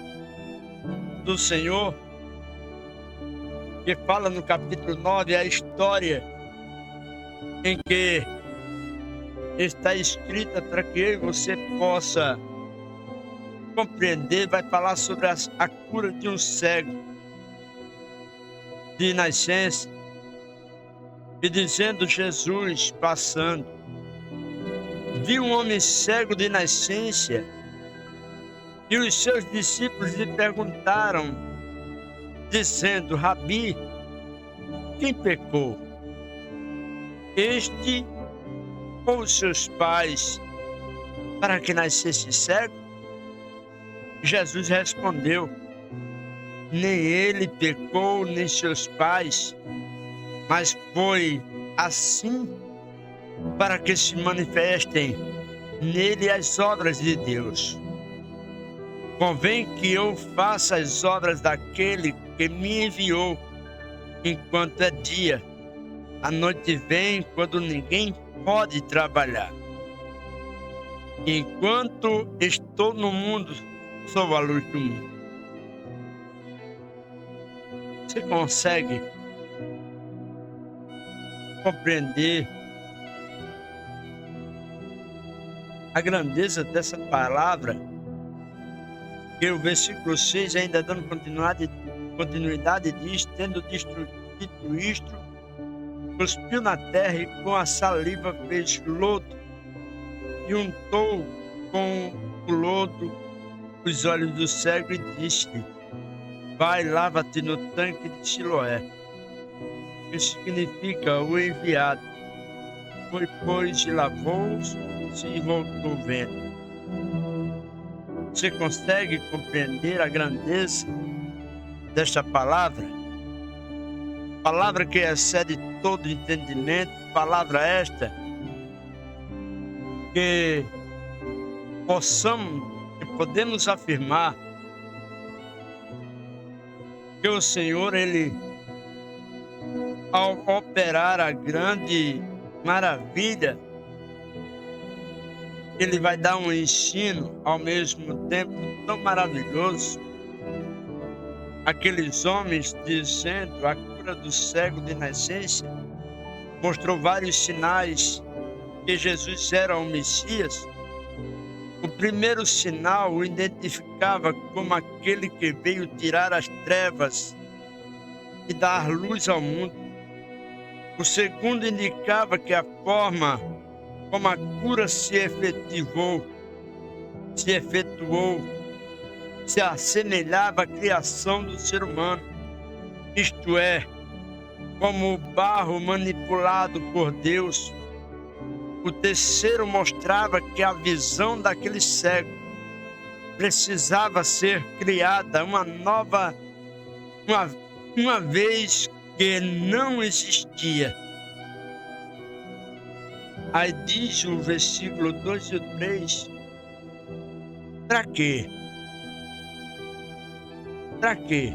do Senhor, que fala no capítulo 9 a história em que está escrita para que eu e você possa compreender. Vai falar sobre a cura de um cego de nascença, e dizendo Jesus passando, viu um homem cego de nascença, e os seus discípulos lhe perguntaram, dizendo: Rabi, quem pecou, este ou os seus pais, para que nascesse cego? Jesus respondeu: nem ele pecou, nem seus pais, mas foi assim para que se manifestem nele as obras de Deus. Convém que eu faça as obras daquele que me enviou enquanto é dia. A noite vem quando ninguém pode trabalhar. Enquanto estou no mundo, sou a luz do mundo. Você consegue compreender a grandeza dessa palavra? Que o versículo 6, ainda dando continuidade diz: tendo dito isto, cuspiu na terra e com a saliva fez lodo e untou com o lodo os olhos do cego e disse: vai, lava-te no tanque de Siloé, que significa o enviado. Foi, pois, e lavou-se e voltou vendo. Você consegue compreender a grandeza desta palavra? Palavra que excede todo entendimento, palavra esta que podemos afirmar que o Senhor, Ele, ao operar a grande maravilha, Ele vai dar um ensino ao mesmo tempo tão maravilhoso. Aqueles homens dizendo a cura do cego de nascença, mostrou vários sinais que Jesus era o Messias. O primeiro sinal o identificava como aquele que veio tirar as trevas e dar luz ao mundo. O segundo indicava que a forma como a cura se efetuou, se assemelhava à criação do ser humano, isto é, como o barro manipulado por Deus. O terceiro mostrava que a visão daquele cego precisava ser criada uma vez que não existia. Aí diz o versículo 2 e 3, para quê? Para quê?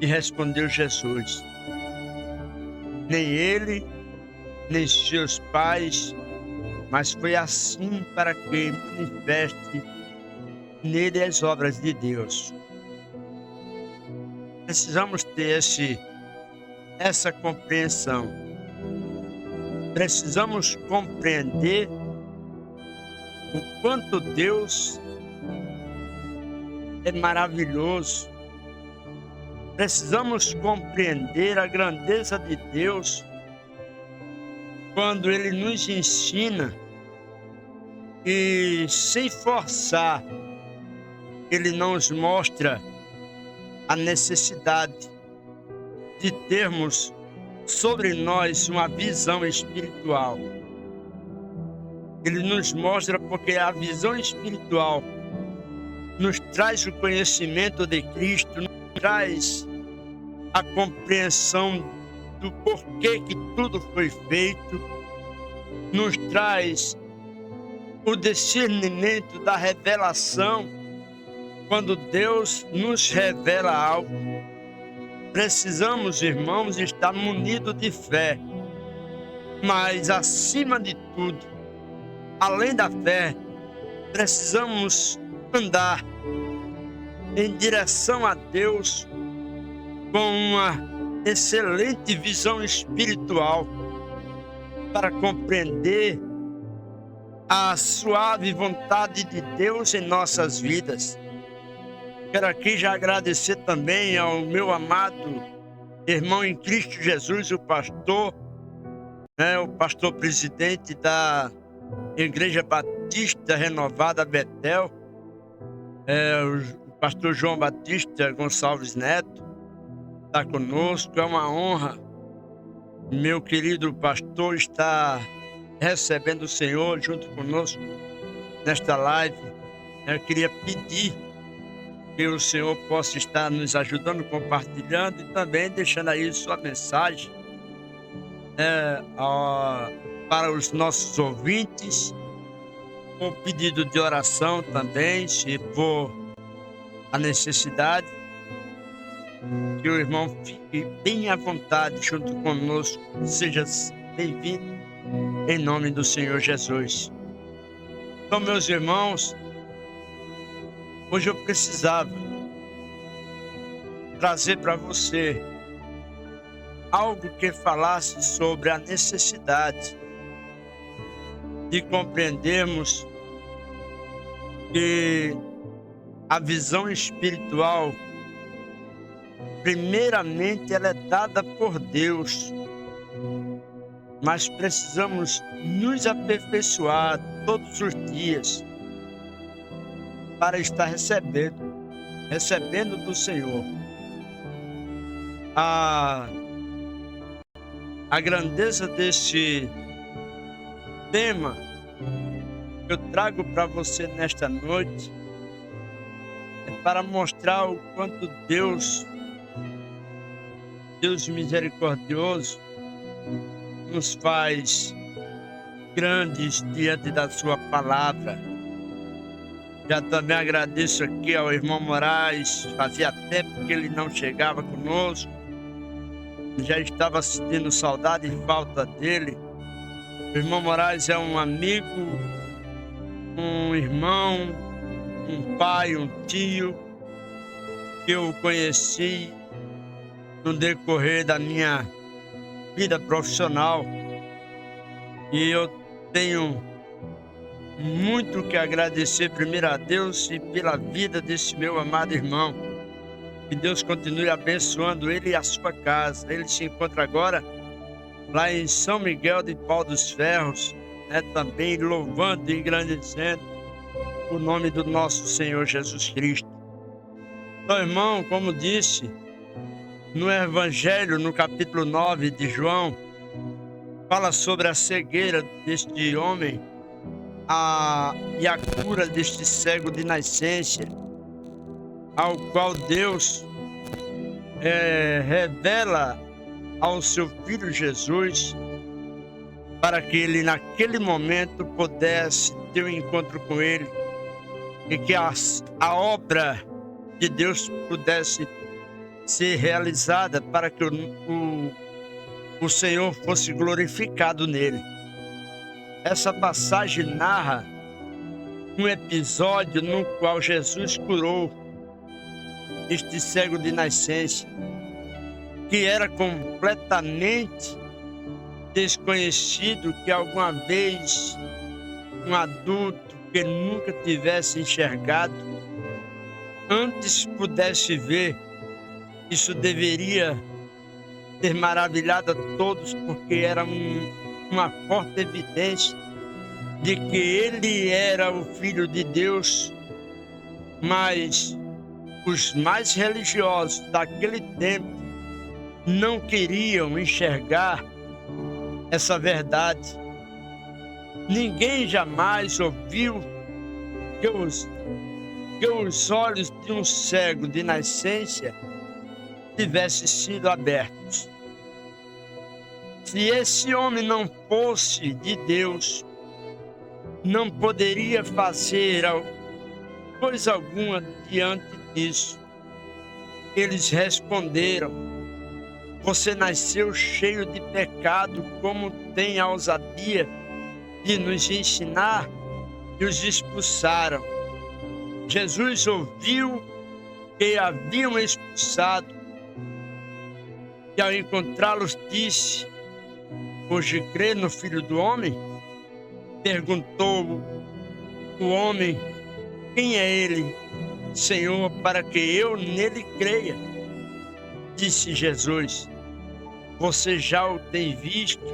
E respondeu Jesus: nem ele, nem seus pais, mas foi assim para que manifeste nele as obras de Deus. Precisamos ter essa compreensão. Precisamos compreender o quanto Deus é maravilhoso. Precisamos compreender a grandeza de Deus quando Ele nos ensina e, sem forçar, Ele nos mostra a necessidade de termos sobre nós uma visão espiritual. Ele nos mostra porque a visão espiritual nos traz o conhecimento de Cristo, nos traz a compreensão do porquê que tudo foi feito, nos traz o discernimento da revelação. Quando Deus nos revela algo, precisamos, irmãos, estar munidos de fé. Mas, acima de tudo, além da fé, precisamos andar em direção a Deus com uma excelente visão espiritual para compreender a suave vontade de Deus em nossas vidas. Quero aqui já agradecer também ao meu amado irmão em Cristo Jesus, o pastor presidente da Igreja Batista Renovada Betel, o pastor João Batista Gonçalves Neto, está conosco. É uma honra, meu querido pastor, estar recebendo o Senhor junto conosco nesta live. Eu queria pedir que o Senhor possa estar nos ajudando, compartilhando e também deixando aí sua mensagem para os nossos ouvintes, com pedido de oração também, se for a necessidade, que o irmão fique bem à vontade junto conosco. Seja bem-vindo em nome do Senhor Jesus. Então, meus irmãos, hoje eu precisava trazer para você algo que falasse sobre a necessidade de compreendermos que a visão espiritual, primeiramente, ela é dada por Deus, mas precisamos nos aperfeiçoar todos os dias para estar recebendo do Senhor. A grandeza desse tema que eu trago para você nesta noite é para mostrar o quanto Deus misericordioso, nos faz grandes diante da sua palavra. Já também agradeço aqui ao irmão Moraes, fazia tempo que ele não chegava conosco, já estava sentindo saudade e falta dele. O irmão Moraes é um amigo, um irmão, um pai, um tio, que eu conheci no decorrer da minha vida profissional, e eu tenho muito que agradecer primeiro a Deus e pela vida desse meu amado irmão. Que Deus continue abençoando ele e a sua casa. Ele se encontra agora lá em São Miguel de Pau dos Ferros, também louvando e engrandecendo o nome do nosso Senhor Jesus Cristo. Então, irmão, como disse, no Evangelho, no capítulo 9 de João, fala sobre a cegueira deste homem e a cura deste cego de nascença, ao qual Deus revela ao seu Filho Jesus, para que ele naquele momento pudesse ter um encontro com ele e que a obra de Deus pudesse ser realizada, para que o Senhor fosse glorificado nele. Essa passagem narra um episódio no qual Jesus curou este cego de nascença, que era completamente desconhecido, que alguma vez um adulto que nunca tivesse enxergado antes pudesse ver. Isso deveria ter maravilhado a todos, porque era uma forte evidência de que ele era o Filho de Deus. Mas os mais religiosos daquele tempo não queriam enxergar essa verdade, Ninguém jamais ouviu que os olhos de um cego de nascença tivessem sido abertos. Se esse homem não fosse de Deus, não poderia fazer coisa alguma diante disso. Eles responderam: você nasceu cheio de pecado, como tem a ousadia de nos ensinar? E os expulsaram. Jesus ouviu que haviam expulsado, e ao encontrá-los disse: hoje crê no Filho do Homem? Perguntou o homem: quem é ele, Senhor, para que eu nele creia? Disse Jesus: você já o tem visto?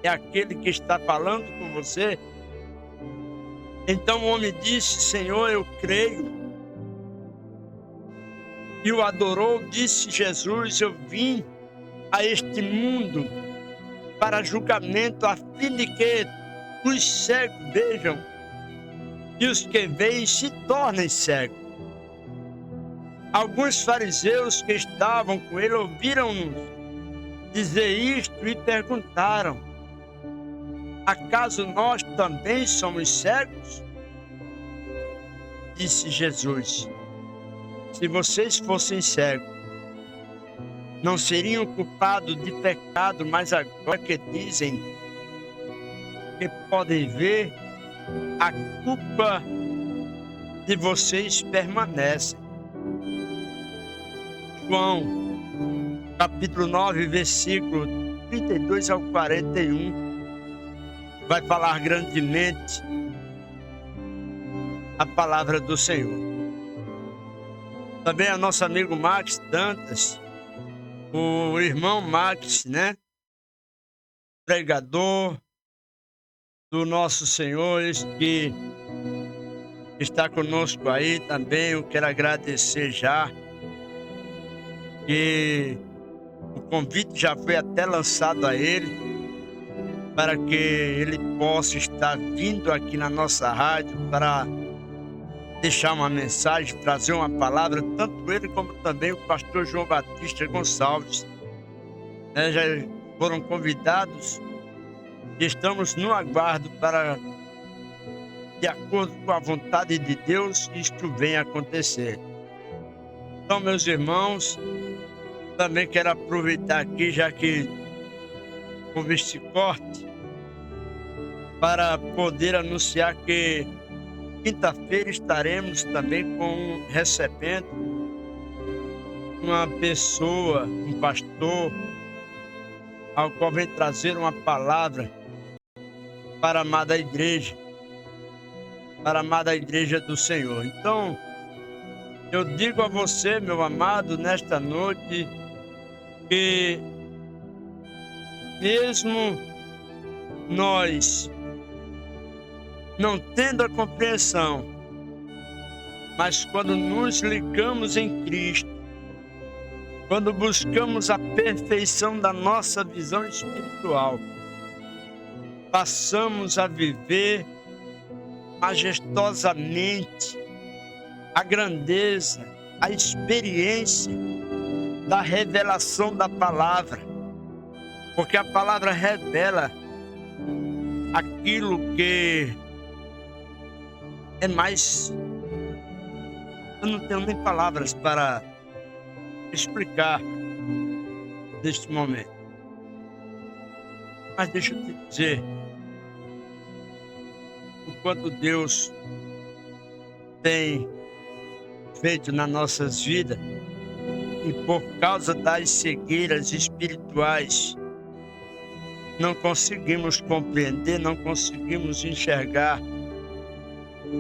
É aquele que está falando com você? Então o homem disse: Senhor, eu creio. E o adorou. Disse Jesus: eu vim a este mundo para julgamento, a fim de que os cegos vejam e os que veem se tornem cegos. Alguns fariseus que estavam com ele ouviram-nos dizer isto e perguntaram: acaso nós também somos cegos? Disse Jesus: se vocês fossem cegos, não seriam culpados de pecado, mas agora que dizem que podem ver, a culpa de vocês permanece. João, capítulo 9, versículo 32 ao 41, vai falar grandemente a palavra do Senhor. Também a nosso amigo Max Dantas, o irmão Max, né? Pregador do nosso Senhor, esse que está conosco aí também. Eu quero agradecer já, que o convite já foi até lançado a ele, para que ele possa estar vindo aqui na nossa rádio para deixar uma mensagem, trazer uma palavra, tanto ele como também o pastor João Batista Gonçalves. Já foram convidados e estamos no aguardo para, de acordo com a vontade de Deus, isto venha acontecer. Então, meus irmãos, também quero aproveitar aqui, já que houve este corte, para poder anunciar que quinta-feira estaremos também recebendo uma pessoa, um pastor, ao qual vem trazer uma palavra para a amada igreja, do Senhor. Então, eu digo a você, meu amado, nesta noite, que mesmo nós não tendo a compreensão, mas quando nos ligamos em Cristo, quando buscamos a perfeição da nossa visão espiritual, passamos a viver majestosamente a grandeza, a experiência da revelação da palavra, porque a palavra revela aquilo que é mais... Eu não tenho nem palavras para explicar neste momento. Mas deixa eu te dizer o quanto Deus tem feito nas nossas vidas, e por causa das cegueiras espirituais não conseguimos compreender, não conseguimos enxergar.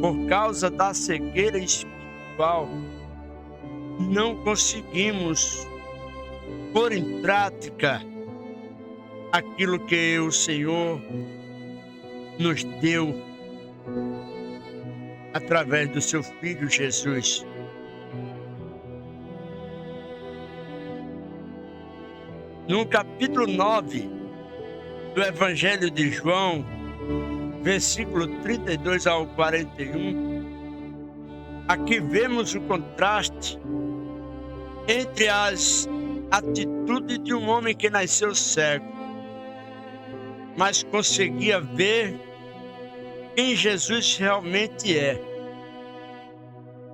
Por causa da cegueira espiritual, não conseguimos pôr em prática aquilo que o Senhor nos deu através do seu Filho Jesus. No capítulo 9 do Evangelho de João, versículo 32 ao 41, aqui vemos o contraste entre as atitudes de um homem que nasceu cego, mas conseguia ver quem Jesus realmente é,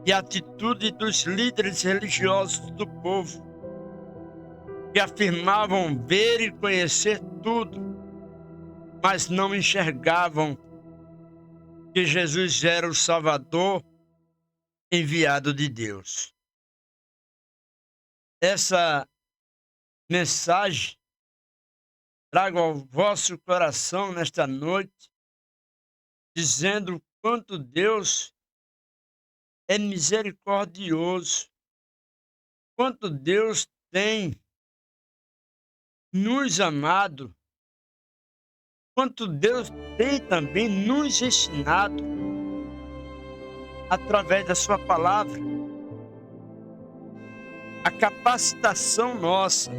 e a atitude dos líderes religiosos do povo, que afirmavam ver e conhecer tudo, mas não enxergavam que Jesus era o Salvador enviado de Deus. Essa mensagem trago ao vosso coração nesta noite, dizendo o quanto Deus é misericordioso, quanto Deus tem nos amado, quanto Deus tem também nos ensinado através da sua palavra. A capacitação nossa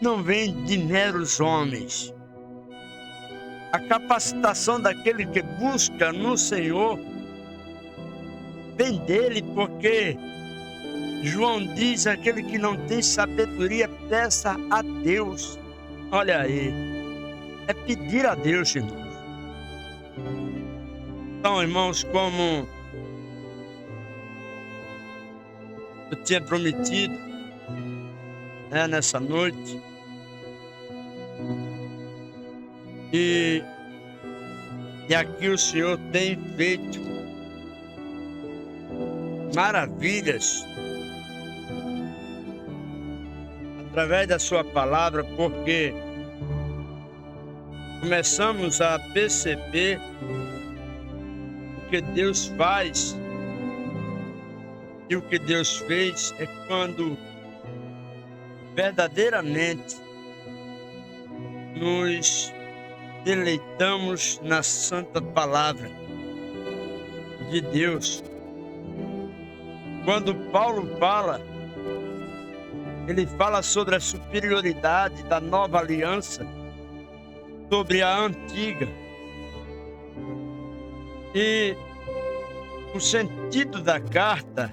não vem de meros homens. A capacitação daquele que busca no Senhor vem dele, porque João diz: aquele que não tem sabedoria, peça a Deus. Olha aí, é pedir a Deus, irmãos. Então, irmãos, como eu tinha prometido, nessa noite, e aqui o Senhor tem feito maravilhas através da sua palavra, porque começamos a perceber o que Deus faz. E o que Deus fez é quando verdadeiramente nos deleitamos na santa palavra de Deus. Quando Paulo fala, ele fala sobre a superioridade da nova aliança sobre a antiga. E o sentido da carta,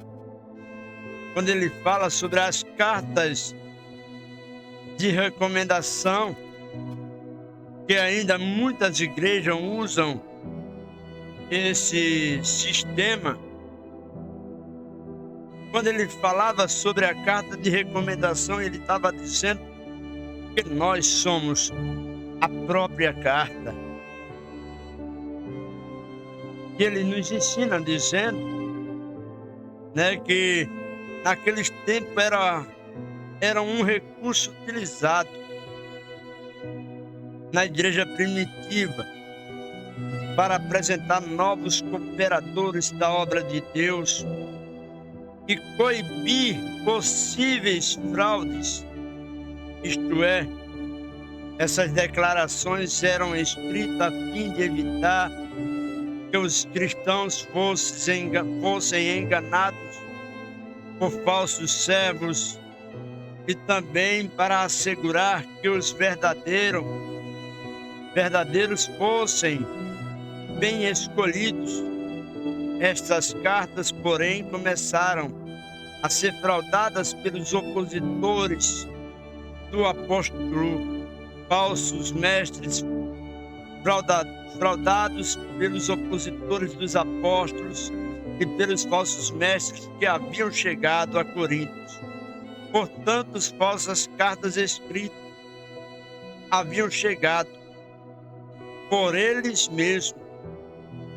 quando ele fala sobre as cartas de recomendação, que ainda muitas igrejas usam esse sistema, quando ele falava sobre a carta de recomendação, ele estava dizendo que nós somos a própria carta. E ele nos ensina dizendo, que naqueles tempos era um recurso utilizado na igreja primitiva para apresentar novos cooperadores da obra de Deus e coibir possíveis fraudes. Isto é, essas declarações eram escritas a fim de evitar que os cristãos fossem enganados por falsos servos, e também para assegurar que os verdadeiros fossem bem escolhidos. Estas cartas, porém, começaram a ser fraudadas pelos opositores do apóstolo, falsos mestres, fraudados pelos opositores dos apóstolos e pelos falsos mestres que haviam chegado a Corinto. Portanto, as falsas cartas escritas haviam chegado por eles mesmos.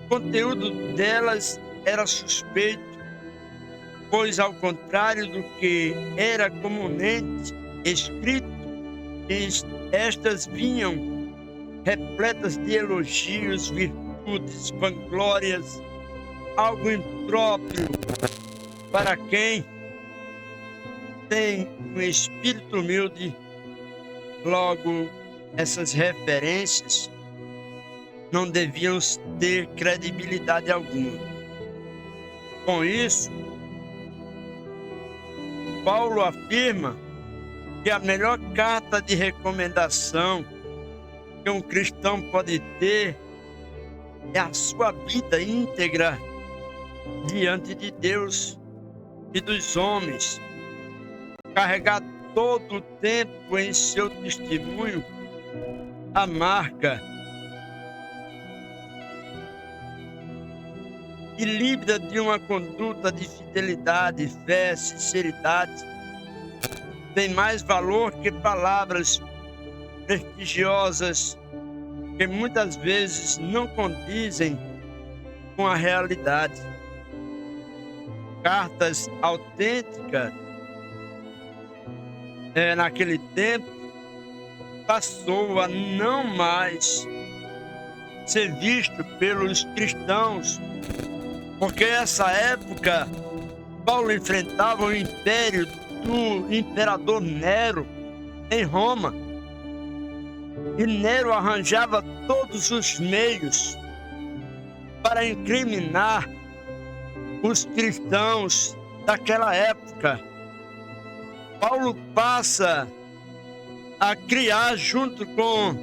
O conteúdo delas era suspeito, pois, ao contrário do que era comumente escrito, estas vinham repletas de elogios, virtudes, vanglórias, algo impróprio para quem tem um espírito humilde. Logo, essas referências não deviam ter credibilidade alguma. Com isso, Paulo afirma que a melhor carta de recomendação que um cristão pode ter é a sua vida íntegra diante de Deus e dos homens. Carregar todo o tempo em seu testemunho a marca ilíbida de uma conduta de fidelidade, fé, sinceridade. Tem mais valor que palavras prestigiosas que muitas vezes não condizem com a realidade. Cartas autênticas, naquele tempo, passou a não mais ser visto pelos cristãos, porque nessa época Paulo enfrentava o império do imperador Nero em Roma. E Nero arranjava todos os meios para incriminar os cristãos daquela época. Paulo passa a criar, junto com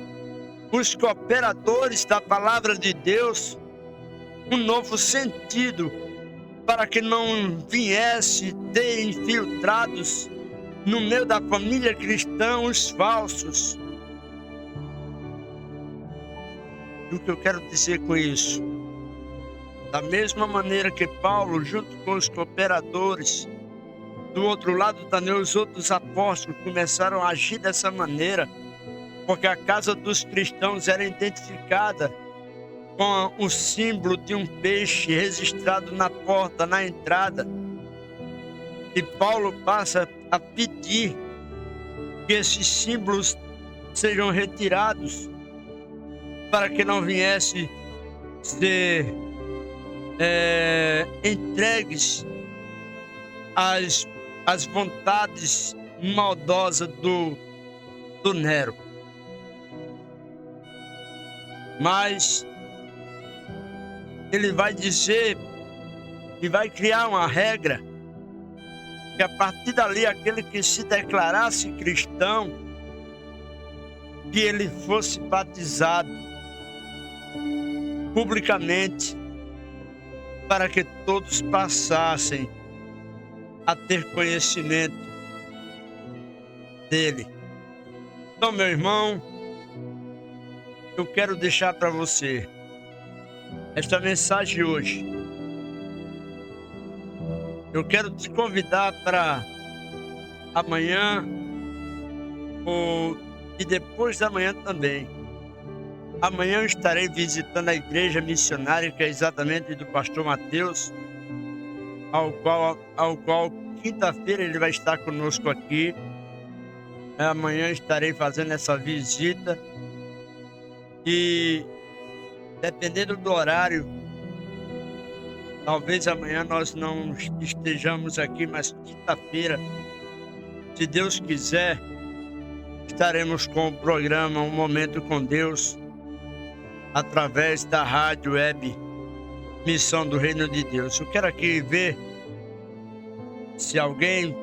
os cooperadores da palavra de Deus, um novo sentido para que não viesse ter infiltrados no meio da família cristã os falsos. E o que eu quero dizer com isso? Da mesma maneira que Paulo, junto com os cooperadores, do outro lado também os outros apóstolos começaram a agir dessa maneira, porque a casa dos cristãos era identificada com o símbolo de um peixe registrado na porta, na entrada. E Paulo passa a pedir que esses símbolos sejam retirados para que não viesse ser entregues às vontades maldosas do Nero. Mas ele vai dizer e vai criar uma regra que a partir dali aquele que se declarasse cristão, que ele fosse batizado publicamente, para que todos passassem a ter conhecimento dele. Então, meu irmão, eu quero deixar para você esta mensagem hoje. Eu quero te convidar para amanhã e depois da manhã também. Amanhã eu estarei visitando a igreja missionária, que é exatamente do pastor Mateus, ao qual quinta-feira ele vai estar conosco aqui. Amanhã estarei fazendo essa visita e, dependendo do horário, talvez amanhã nós não estejamos aqui, mas quinta-feira, se Deus quiser, estaremos com o programa Um Momento com Deus, através da rádio web Missão do Reino de Deus. Eu quero aqui ver se alguém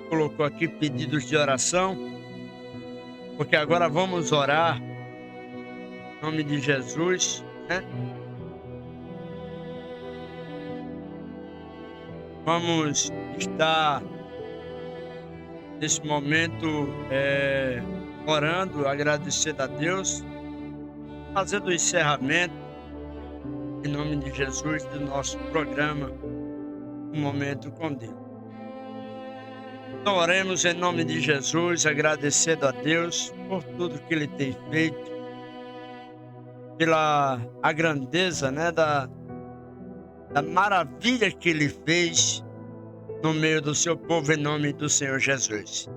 colocou aqui pedidos de oração, porque agora vamos orar em nome de Jesus, né? Vamos estar nesse momento orando, agradecendo a Deus, fazendo o encerramento em nome de Jesus do nosso programa Um Momento com Deus. Então oremos em nome de Jesus, agradecendo a Deus por tudo que Ele tem feito, pela a grandeza, né, da maravilha que Ele fez no meio do seu povo, em nome do Senhor Jesus.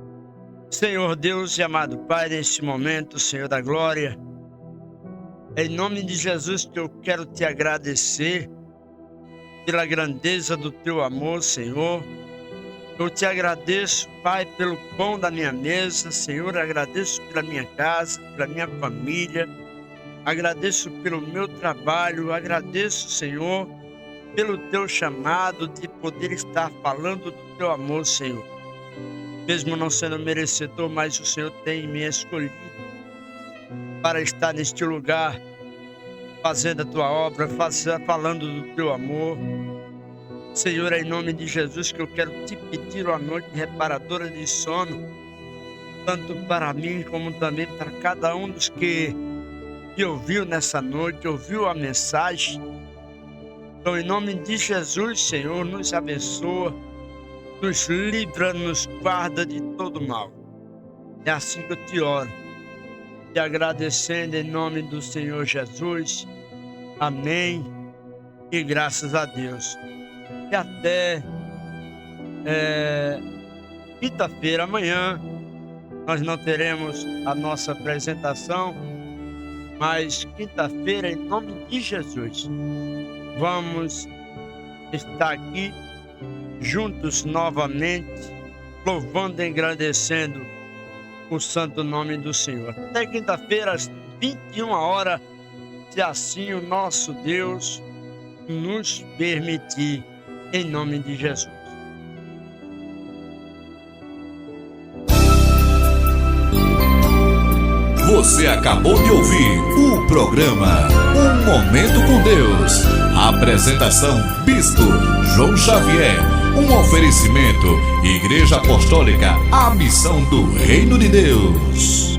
Senhor Deus e amado Pai, nesse momento, Senhor da glória, em nome de Jesus que eu quero te agradecer pela grandeza do teu amor, Senhor. Eu te agradeço, Pai, pelo pão da minha mesa, Senhor. Agradeço pela minha casa, pela minha família. Agradeço pelo meu trabalho. Agradeço, Senhor, pelo teu chamado de poder estar falando do teu amor, Senhor. Mesmo não sendo merecedor, mas o Senhor tem me escolhido para estar neste lugar, fazendo a tua obra, falando do teu amor. Senhor, é em nome de Jesus que eu quero te pedir uma noite reparadora de sono, tanto para mim como também para cada um dos que ouviu nessa noite, ouviu a mensagem. Então, em nome de Jesus, Senhor, nos abençoa, nos livra, nos guarda de todo mal. É assim que eu te oro, te agradecendo em nome do Senhor Jesus. Amém e graças a Deus. E até quinta-feira, amanhã, nós não teremos a nossa apresentação, mas quinta-feira, em nome de Jesus, vamos estar aqui juntos novamente, louvando e agradecendo o santo nome do Senhor. Até quinta-feira, às 21 horas, se assim o nosso Deus nos permitir, em nome de Jesus. Você acabou de ouvir o programa Um Momento com Deus. Apresentação Bispo João Xavier. Um oferecimento Igreja Apostólica, a missão do Reino de Deus.